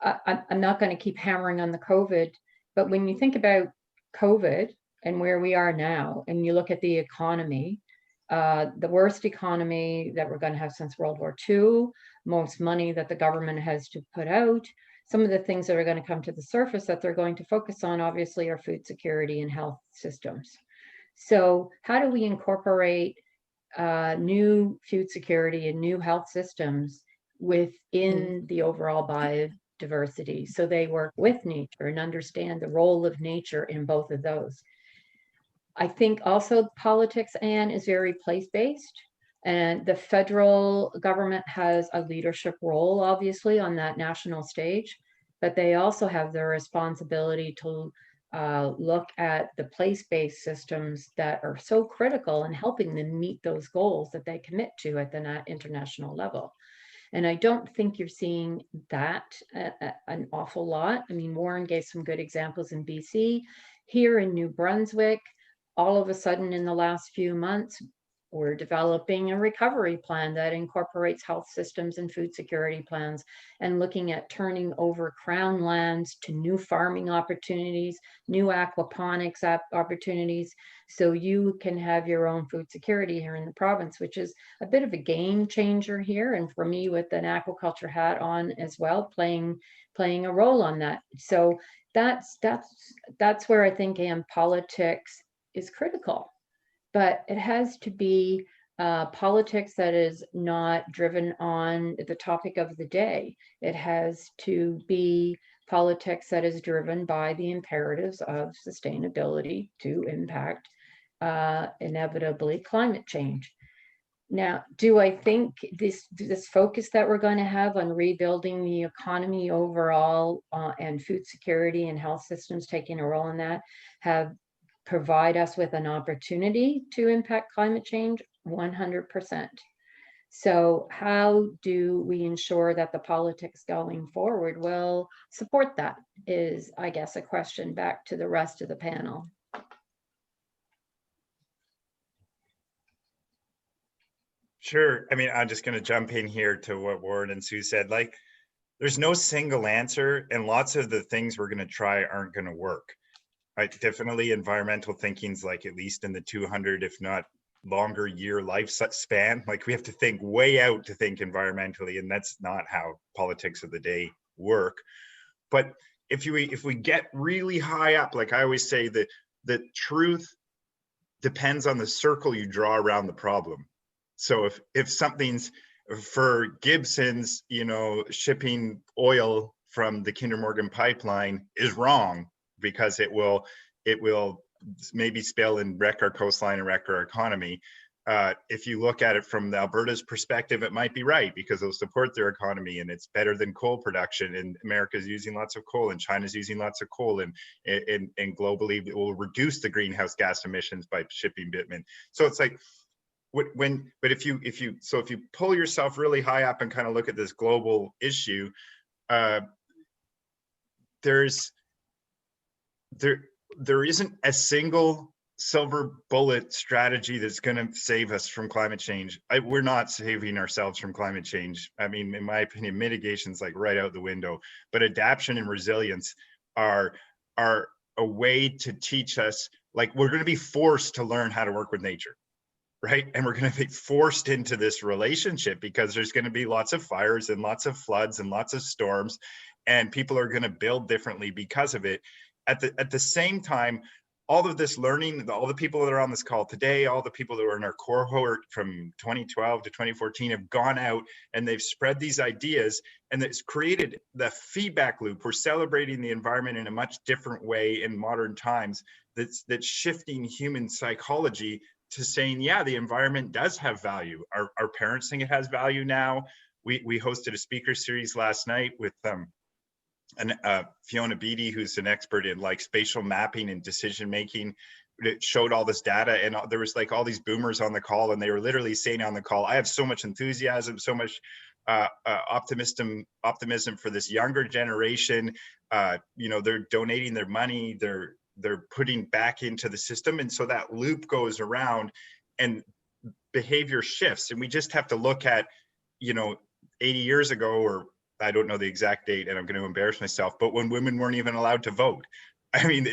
I'm not going to keep hammering on the COVID, but when you think about COVID and where we are now, and you look at the economy, the worst economy that we're going to have since World War II, most money that the government has to put out, some of the things that are going to come to the surface that they're going to focus on, obviously, are food security and health systems. So how do we incorporate new food security and new health systems within the overall biodiversity, so they work with nature and understand the role of nature in both of those? I think also politics, Anne, is very place-based, and the federal government has a leadership role, obviously, on that national stage, but they also have the responsibility to look at the place-based systems that are so critical in helping them meet those goals that they commit to at the international level. And I don't think you're seeing that an awful lot. I mean, Warren gave some good examples in BC. Here in New Brunswick, all of a sudden in the last few months, we're developing a recovery plan that incorporates health systems and food security plans, and looking at turning over crown lands to new farming opportunities, new aquaponics opportunities, so you can have your own food security here in the province, which is a bit of a game changer here. And for me, with an aquaculture hat on as well, playing a role on that. So that's where I think politics is critical. But it has to be politics that is not driven on the topic of the day. It has to be politics that is driven by the imperatives of sustainability to impact inevitably climate change. Now, do I think this focus that we're going to have on rebuilding the economy overall and food security and health systems taking a role in that provide us with an opportunity to impact climate change? 100%. So how do we ensure that the politics going forward will support that is, I guess, a question back to the rest of the panel. Sure. I mean, I'm just going to jump in here to what Warren and Sue said. Like, there's no single answer, and lots of the things we're going to try aren't going to work. Definitely environmental thinking's like at least in the 200, if not longer year lifespan. Like, we have to think way out to think environmentally, and that's not how politics of the day work. But if we get really high up, like I always say, the truth depends on the circle you draw around the problem. So if something's, for Gibson's, shipping oil from the Kinder Morgan pipeline is wrong, because it will maybe spill and wreck our coastline and wreck our economy. If you look at it from the Alberta's perspective, it might be right, because it'll support their economy and it's better than coal production, and America's using lots of coal and China's using lots of coal, and globally it will reduce the greenhouse gas emissions by shipping bitumen. So it's like, but if you pull yourself really high up and kind of look at this global issue, there isn't a single silver bullet strategy that's going to save us from climate change. We're not saving ourselves from climate change. I mean, in my opinion, mitigation's like right out the window, but adaptation and resilience are a way to teach us, like, we're going to be forced to learn how to work with nature, right? And we're going to be forced into this relationship, because there's going to be lots of fires and lots of floods and lots of storms, and people are going to build differently because of it. At the same time, all of this learning, all the people that are on this call today, all the people that were in our cohort from 2012 to 2014 have gone out and they've spread these ideas, and it's created the feedback loop. We're celebrating the environment in a much different way in modern times, that's shifting human psychology to saying, yeah, the environment does have value. Our parents think it has value now. We hosted a speaker series last night with Fiona Beattie, who's an expert in like spatial mapping and decision making. It showed all this data, and there was like all these boomers on the call, and they were literally saying on the call, I have so much enthusiasm, so much optimism for this younger generation. They're donating their money, they're putting back into the system, and so that loop goes around and behavior shifts. And we just have to look at 80 years ago, or I don't know the exact date, and I'm going to embarrass myself, but when women weren't even allowed to vote. I mean,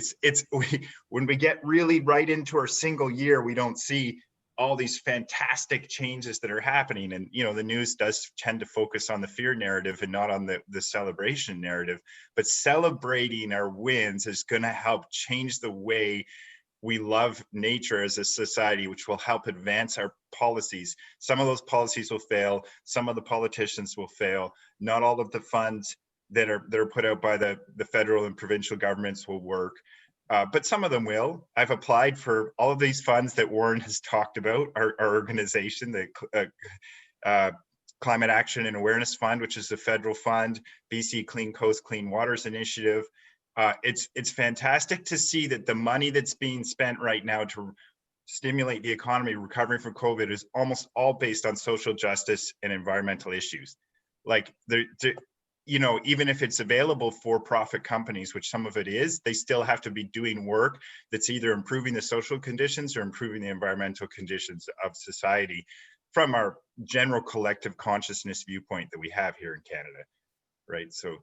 when we get really right into our single year, we don't see all these fantastic changes that are happening. And the news does tend to focus on the fear narrative and not on the celebration narrative. But celebrating our wins is going to help change the way we love nature as a society, which will help advance our policies. Some of those policies will fail. Some of the politicians will fail. Not all of the funds that are put out by the federal and provincial governments will work, but some of them will. I've applied for all of these funds that Warren has talked about. Our organization, the Climate Action and Awareness Fund, which is a federal fund, BC Clean Coast Clean Waters Initiative. It's fantastic to see that the money that's being spent right now to stimulate the economy recovering from COVID is almost all based on social justice and environmental issues. like you know, even if it's available for profit companies, which some of it is, they still have to be doing work that's either improving the social conditions or improving the environmental conditions of society from our general collective consciousness viewpoint that we have here in Canada, right? So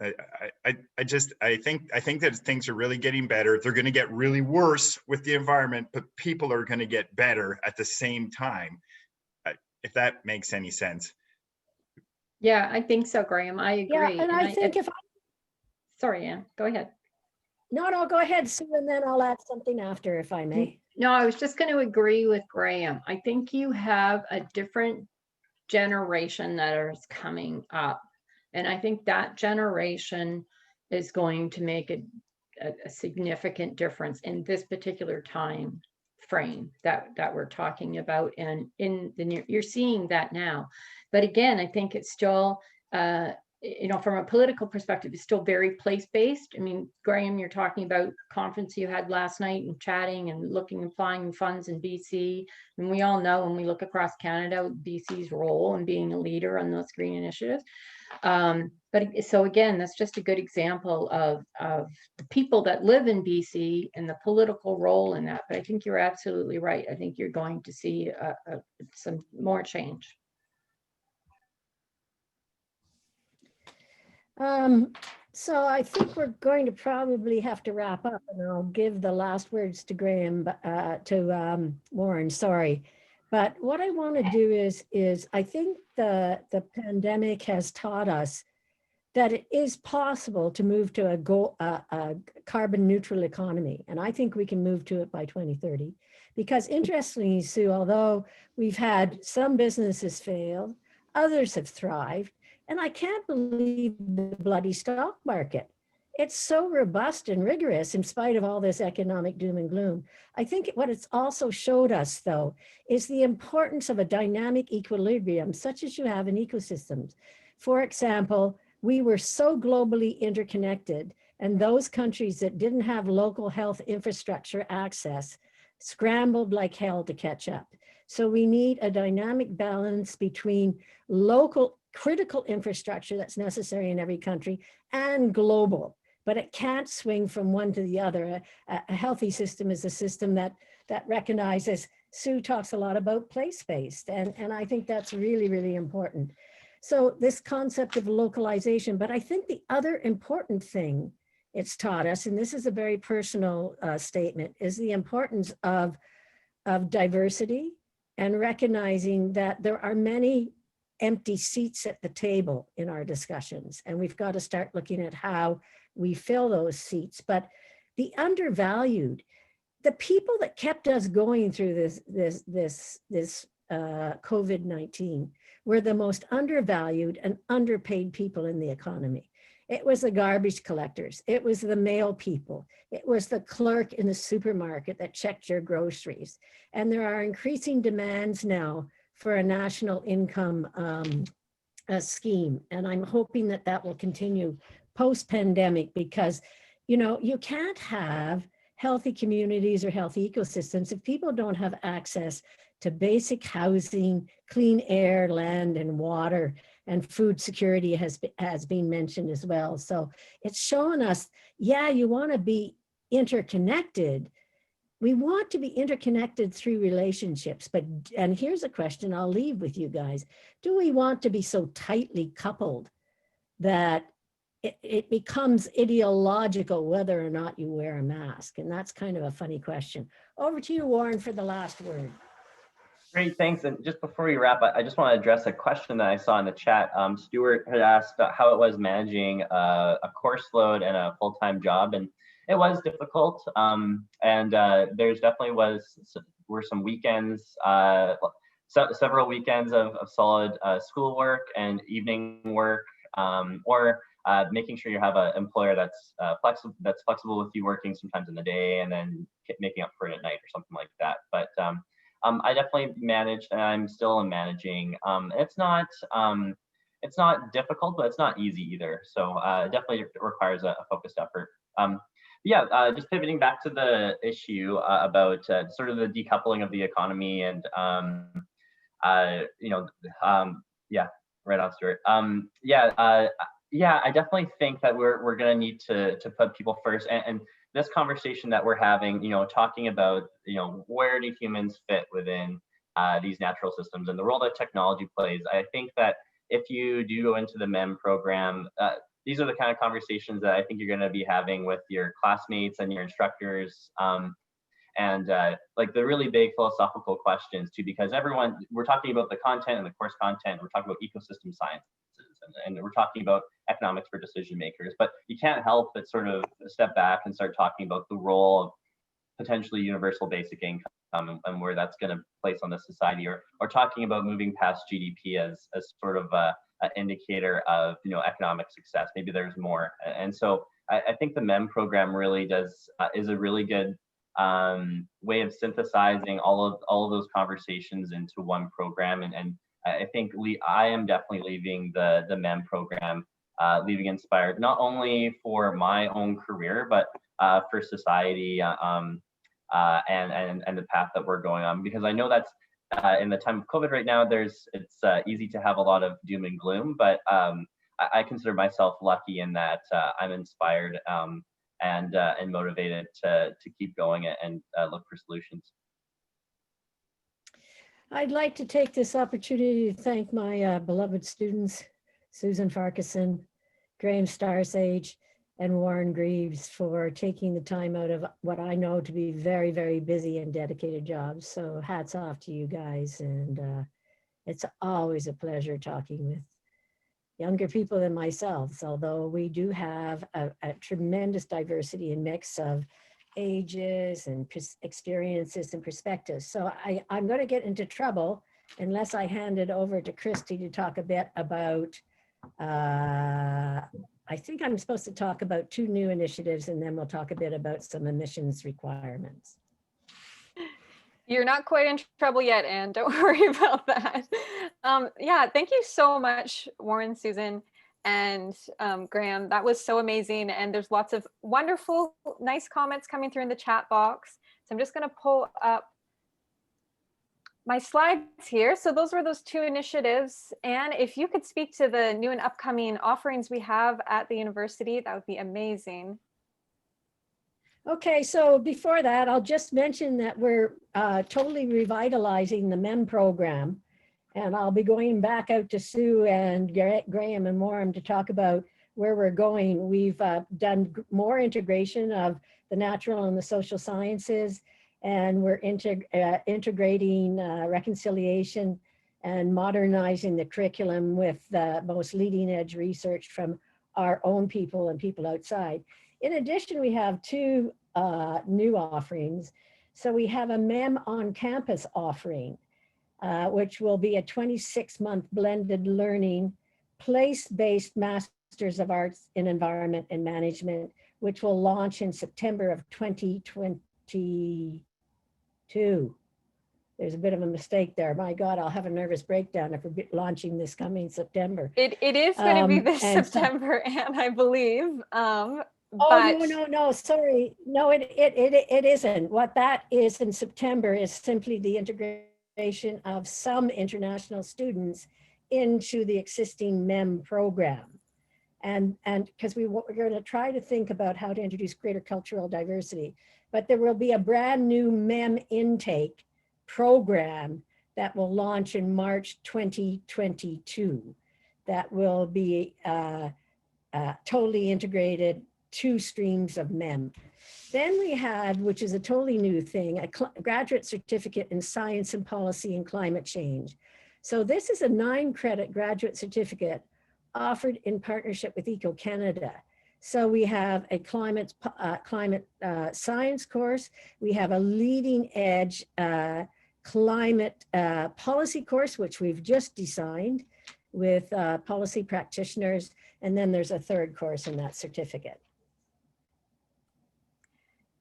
I think that things are really getting better. They're going to get really worse with the environment, but people are going to get better at the same time, if that makes any sense. Yeah, I think so, Graham. I agree. Yeah, and I think sorry, Anne, go ahead. No, go ahead, Sue, and then I'll add something after, if I may. No, I was just going to agree with Graham. I think you have a different generation that is coming up. And I think that generation is going to make a significant difference in this particular time frame that we're talking about. And in the near, you're seeing that now. But again, I think it's still, you know, from a political perspective, it's still very place-based. I mean, Graham, you're talking about conference you had last night and chatting and looking and applying funds in BC. And we all know when we look across Canada, BC's role in being a leader on those green initiatives. But so again, that's just a good example of the people that live in BC and the political role in that. But I think you're absolutely right. I think you're going to see some more change. So I think we're going to probably have to wrap up, and I'll give the last words to Graham, Warren, sorry. But what I want to do is I think the pandemic has taught us that it is possible to move to a carbon neutral economy. And I think we can move to it by 2030. Because interestingly, Sue, although we've had some businesses fail, others have thrived. And I can't believe the bloody stock market. It's so robust and rigorous in spite of all this economic doom and gloom. I think what it's also showed us, though, is the importance of a dynamic equilibrium, such as you have in ecosystems. For example, we were so globally interconnected, and those countries that didn't have local health infrastructure access scrambled like hell to catch up. So we need a dynamic balance between local critical infrastructure that's necessary in every country and global, but it can't swing from one to the other. A healthy system is a system that recognizes, Sue talks a lot about place-based, and I think that's really, really important. So this concept of localization, but I think the other important thing it's taught us, and this is a very personal statement, is the importance of diversity and recognizing that there are many empty seats at the table in our discussions. And we've got to start looking at how we fill those seats. But the undervalued, the people that kept us going through this COVID-19 were the most undervalued and underpaid people in the economy. It was the garbage collectors. It was the mail people. It was the clerk in the supermarket that checked your groceries. And there are increasing demands now for a national income scheme. And I'm hoping that that will continue post-pandemic, because, you know, you can't have healthy communities or healthy ecosystems if people don't have access to basic housing, clean air, land, and water, and food security has been mentioned as well. So it's showing us, yeah, you want to be interconnected. We want to be interconnected through relationships, but, and here's a question I'll leave with you guys. Do we want to be so tightly coupled that it becomes ideological whether or not you wear a mask? And that's kind of a funny question. Over to you, Warren, for the last word. Great, thanks. And just before we wrap up, I just want to address a question that I saw in the chat. Stuart had asked how it was managing a course load and a full-time job, and it was difficult. There's definitely were some weekends, several weekends of solid schoolwork and evening work, or making sure you have an employer that's flexible with you working sometimes in the day and then making up for it at night or something like that. But I definitely managed, and I'm still managing. It's not difficult, but it's not easy either. So it definitely requires a focused effort. Just pivoting back to the issue about sort of the decoupling of the economy and Right on, Stuart. Yeah, I definitely think that we're gonna need to put people first, and this conversation that we're having, talking about, where do humans fit within these natural systems and the role that technology plays. I think that if you do go into the MEM program, these are the kind of conversations that I think you're going to be having with your classmates and your instructors. And like the really big philosophical questions too, because we're talking about the content and the course content, we're talking about ecosystem sciences, and we're talking about economics for decision makers, but you can't help but sort of step back and start talking about the role of potentially universal basic income and where that's going to place on the society, or talking about moving past GDP as sort of an indicator of economic success. Maybe there's more, and so I think the MEM program really is a really good way of synthesizing all of those conversations into one program. And I think I am definitely leaving the MEM program, leaving inspired not only for my own career, but for society, and the path that we're going on. Because I know that's in the time of COVID right now, it's easy to have a lot of doom and gloom, but I consider myself lucky in that I'm inspired and motivated to keep going and look for solutions. I'd like to take this opportunity to thank my beloved students, Susan Farquharson, Graham Starsage, and Warren Greeves, for taking the time out of what I know to be very, very busy and dedicated jobs. So hats off to you guys. And it's always a pleasure talking with younger people than myself, although we do have a tremendous diversity and mix of ages and experiences and perspectives. So I'm going to get into trouble unless I hand it over to Christy to talk a bit about, I think I'm supposed to talk about 2 new initiatives, and then we'll talk a bit about some emissions requirements. You're not quite in trouble yet, Anne. Don't worry about that. Yeah, thank you so much, Warren, Susan, and Graham. That was so amazing. And there's lots of wonderful, nice comments coming through in the chat box. So I'm just going to pull up my slides here. So those were those 2 initiatives. And if you could speak to the new and upcoming offerings we have at the university, that would be amazing. Okay, so before that, I'll just mention that we're totally revitalizing the MEM program. And I'll be going back out to Sue and Graham and Warren to talk about where we're going. We've done more integration of the natural and the social sciences, and we're integrating reconciliation and modernizing the curriculum with the most leading edge research from our own people and people outside. In addition, we have 2 new offerings. So we have a MEM on campus offering, which will be a 26-month blended learning, place-based Masters of Arts in Environment and Management, which will launch in September of 2022. There's a bit of a mistake there. My God, I'll have a nervous breakdown if we're launching this coming September. It is going to be this September, Anne, I believe. No, sorry. No, it isn't. What that is in September is simply the integration of some international students into the existing MEM program. And because we're going to try to think about how to introduce greater cultural diversity, but there will be a brand new MEM intake program that will launch in March 2022 that will be totally integrated 2 streams of MEM. Then we had, which is a totally new thing, a graduate certificate in science and policy and climate change. So this is a 9-credit graduate certificate offered in partnership with Eco Canada. So we have a climate science course. We have a leading edge climate policy course, which we've just designed with policy practitioners. And then there's a 3rd course in that certificate.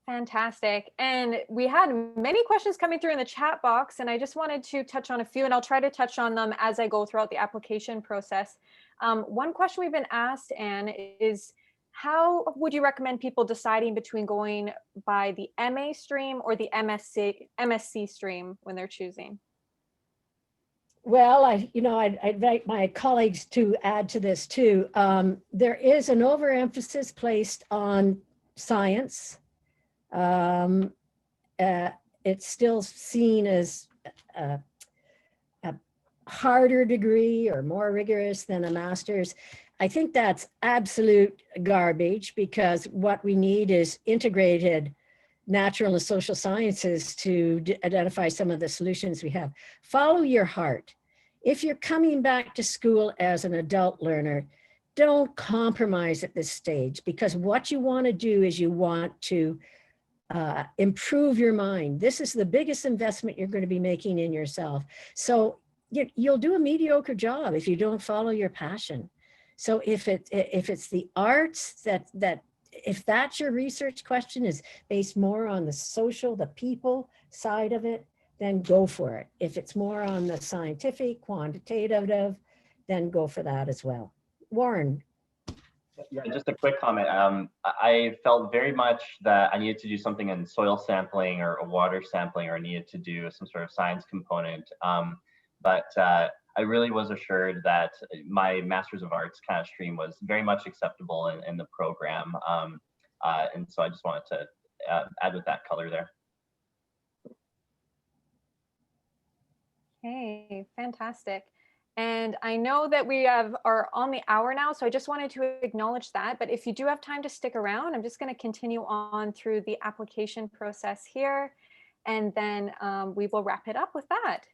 Fantastic. And we had many questions coming through in the chat box, and I just wanted to touch on a few, and I'll try to touch on them as I go throughout the application process. One question we've been asked, Anne, is how would you recommend people deciding between going by the MA stream or the MSc stream when they're choosing? Well, I'd invite my colleagues to add to this too. There is an overemphasis placed on science. Um, it's still seen as a harder degree or more rigorous than a master's. I think that's absolute garbage, because what we need is integrated natural and social sciences to identify some of the solutions we have. Follow your heart. If you're coming back to school as an adult learner, don't compromise at this stage, because what you want to do is you want to improve your mind. This is the biggest investment you're going to be making in yourself. So you'll do a mediocre job if you don't follow your passion. So if it's the arts, if that's your research question is based more on the social, the people side of it, then go for it. If it's more on the scientific, quantitative, then go for that as well. Warren. Yeah, just a quick comment. I felt very much that I needed to do something in soil sampling or water sampling, or I needed to do some sort of science component. But I really was assured that my Master's of Arts kind of stream was very much acceptable in the program. And so I just wanted to add with that color there. Okay, fantastic. And I know that we are on the hour now, so I just wanted to acknowledge that. But if you do have time to stick around, I'm just going to continue on through the application process here, and then we will wrap it up with that.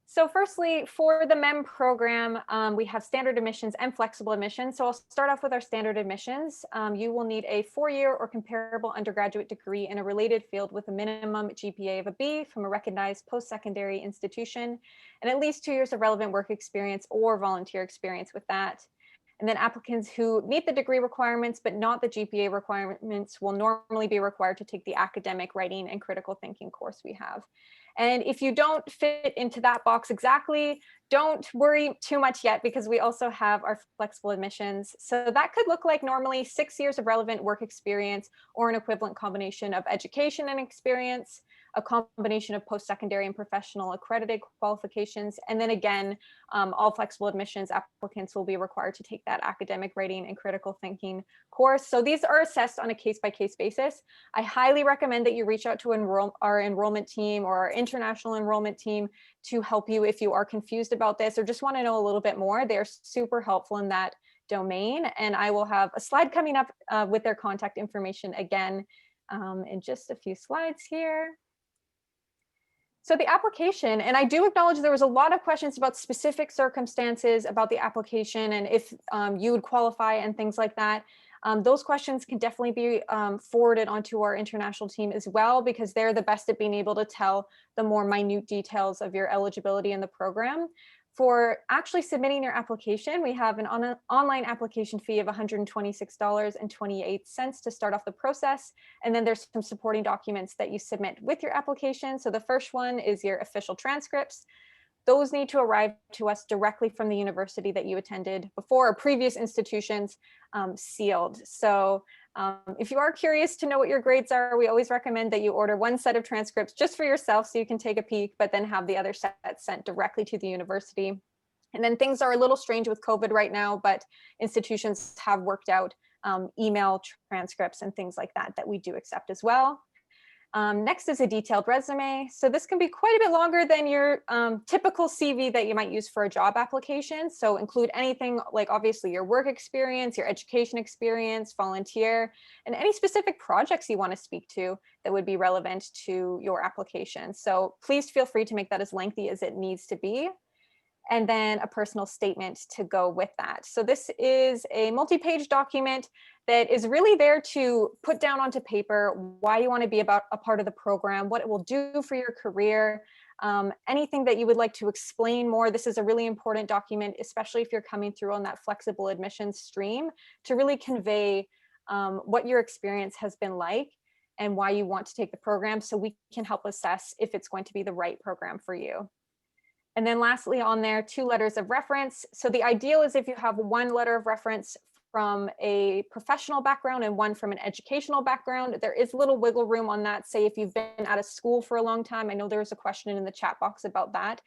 So firstly, for the MEM program, we have standard admissions and flexible admissions. So I'll start off with our standard admissions. You will need a 4-year or comparable undergraduate degree in a related field with a minimum GPA of a B from a recognized post-secondary institution, and at least 2 years of relevant work experience or volunteer experience with that. And then applicants who meet the degree requirements but not the GPA requirements will normally be required to take the academic writing and critical thinking course we have. And if you don't fit into that box exactly, don't worry too much yet, because we also have our flexible admissions. So that could look like normally 6 years of relevant work experience or an equivalent combination of education and experience, a combination of post-secondary and professional accredited qualifications. And then again, all flexible admissions applicants will be required to take that academic writing and critical thinking course. So these are assessed on a case-by-case basis. I highly recommend that you reach out to our enrollment team or our international enrollment team to help you if you are confused about this or just want to know a little bit more. They're super helpful in that domain. And I will have a slide coming up with their contact information again in just a few slides here. So the application, and I do acknowledge there was a lot of questions about specific circumstances about the application and if you would qualify and things like that. Those questions can definitely be forwarded onto our international team as well, because they're the best at being able to tell the more minute details of your eligibility in the program. For actually submitting your application, we have an online application fee of $126.28 to start off the process. And then there's some supporting documents that you submit with your application. So the first one is your official transcripts. Those need to arrive to us directly from the university that you attended before, or previous institutions sealed. So if you are curious to know what your grades are, we always recommend that you order one set of transcripts just for yourself so you can take a peek, but then have the other set sent directly to the university. And then things are a little strange with COVID right now, but institutions have worked out email transcripts and things like that that we do accept as well. Next is a detailed resume. So this can be quite a bit longer than your typical CV that you might use for a job application. So include anything like obviously your work experience, your education experience, volunteer, and any specific projects you want to speak to that would be relevant to your application. So please feel free to make that as lengthy as it needs to be. And then a personal statement to go with that. So this is a multi-page document that is really there to put down onto paper why you want to be a part of the program, what it will do for your career, anything that you would like to explain more. This is a really important document, especially if you're coming through on that flexible admissions stream, to really convey what your experience has been like and why you want to take the program, so we can help assess if it's going to be the right program for you. And then lastly on there, 2 letters of reference. So the ideal is if you have 1 letter of reference from a professional background and 1 from an educational background. There is a little wiggle room on that. Say if you've been out of school for a long time. I know there was a question in the chat box about that.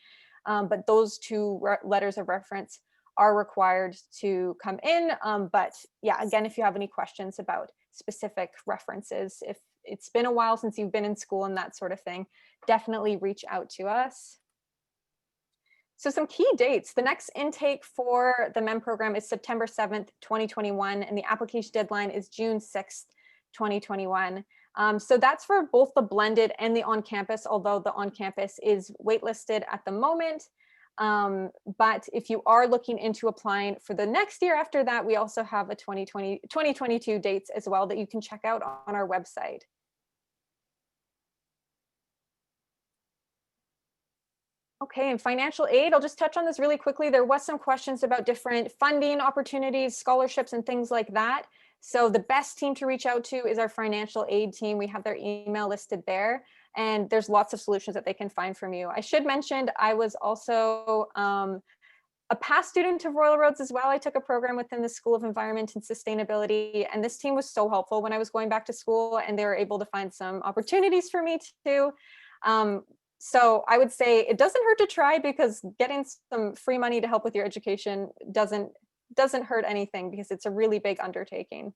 but those two letters of reference are required to come in. But yeah, again, if you have any questions about specific references, if it's been a while since you've been in school and that sort of thing, definitely reach out to us. So some key dates. The next intake for the MEM program is September 7th, 2021, and the application deadline is June 6th, 2021. So that's for both the blended and the on-campus, although the on-campus is waitlisted at the moment. But if you are looking into applying for the next year after that, we also have a 2022 dates as well that you can check out on our website. Okay, and financial aid, I'll just touch on this really quickly. There was some questions about different funding opportunities, scholarships, and things like that. So the best team to reach out to is our financial aid team. We have their email listed there, and there's lots of solutions that they can find from you. I should mention, I was also a past student of Royal Roads as well. I took a program within the School of Environment and Sustainability, and this team was so helpful when I was going back to school, and they were able to find some opportunities for me too. So I would say it doesn't hurt to try, because getting some free money to help with your education doesn't hurt anything, because it's a really big undertaking.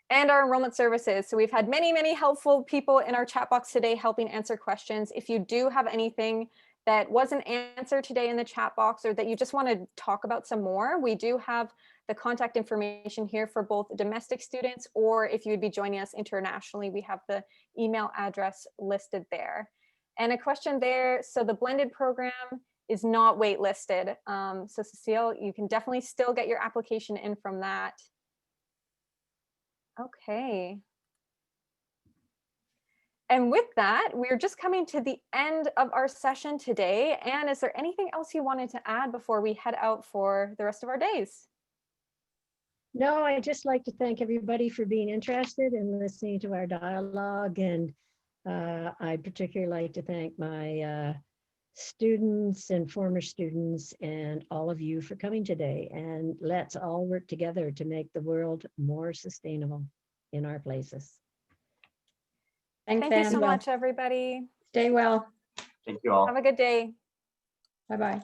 And our enrollment services. So we've had many helpful people in our chat box today helping answer questions. If you do have anything that wasn't answered today in the chat box, or that you just want to talk about some more, we do have the contact information here for both domestic students, or if you would be joining us internationally, we have the email address listed there. And a question there, so the blended program is not waitlisted. So Cecile, you can definitely still get your application in from that. Okay. And with that, we're just coming to the end of our session today. Anne, is there anything else you wanted to add before we head out for the rest of our days? No, I'd just like to thank everybody for being interested in listening to our dialogue. And I'd particularly like to thank my students and former students and all of you for coming today. And let's all work together to make the world more sustainable in our places. Thanks, Thank you so Anne. much, everybody. Stay well. Thank you all. Have a good day. Bye-bye.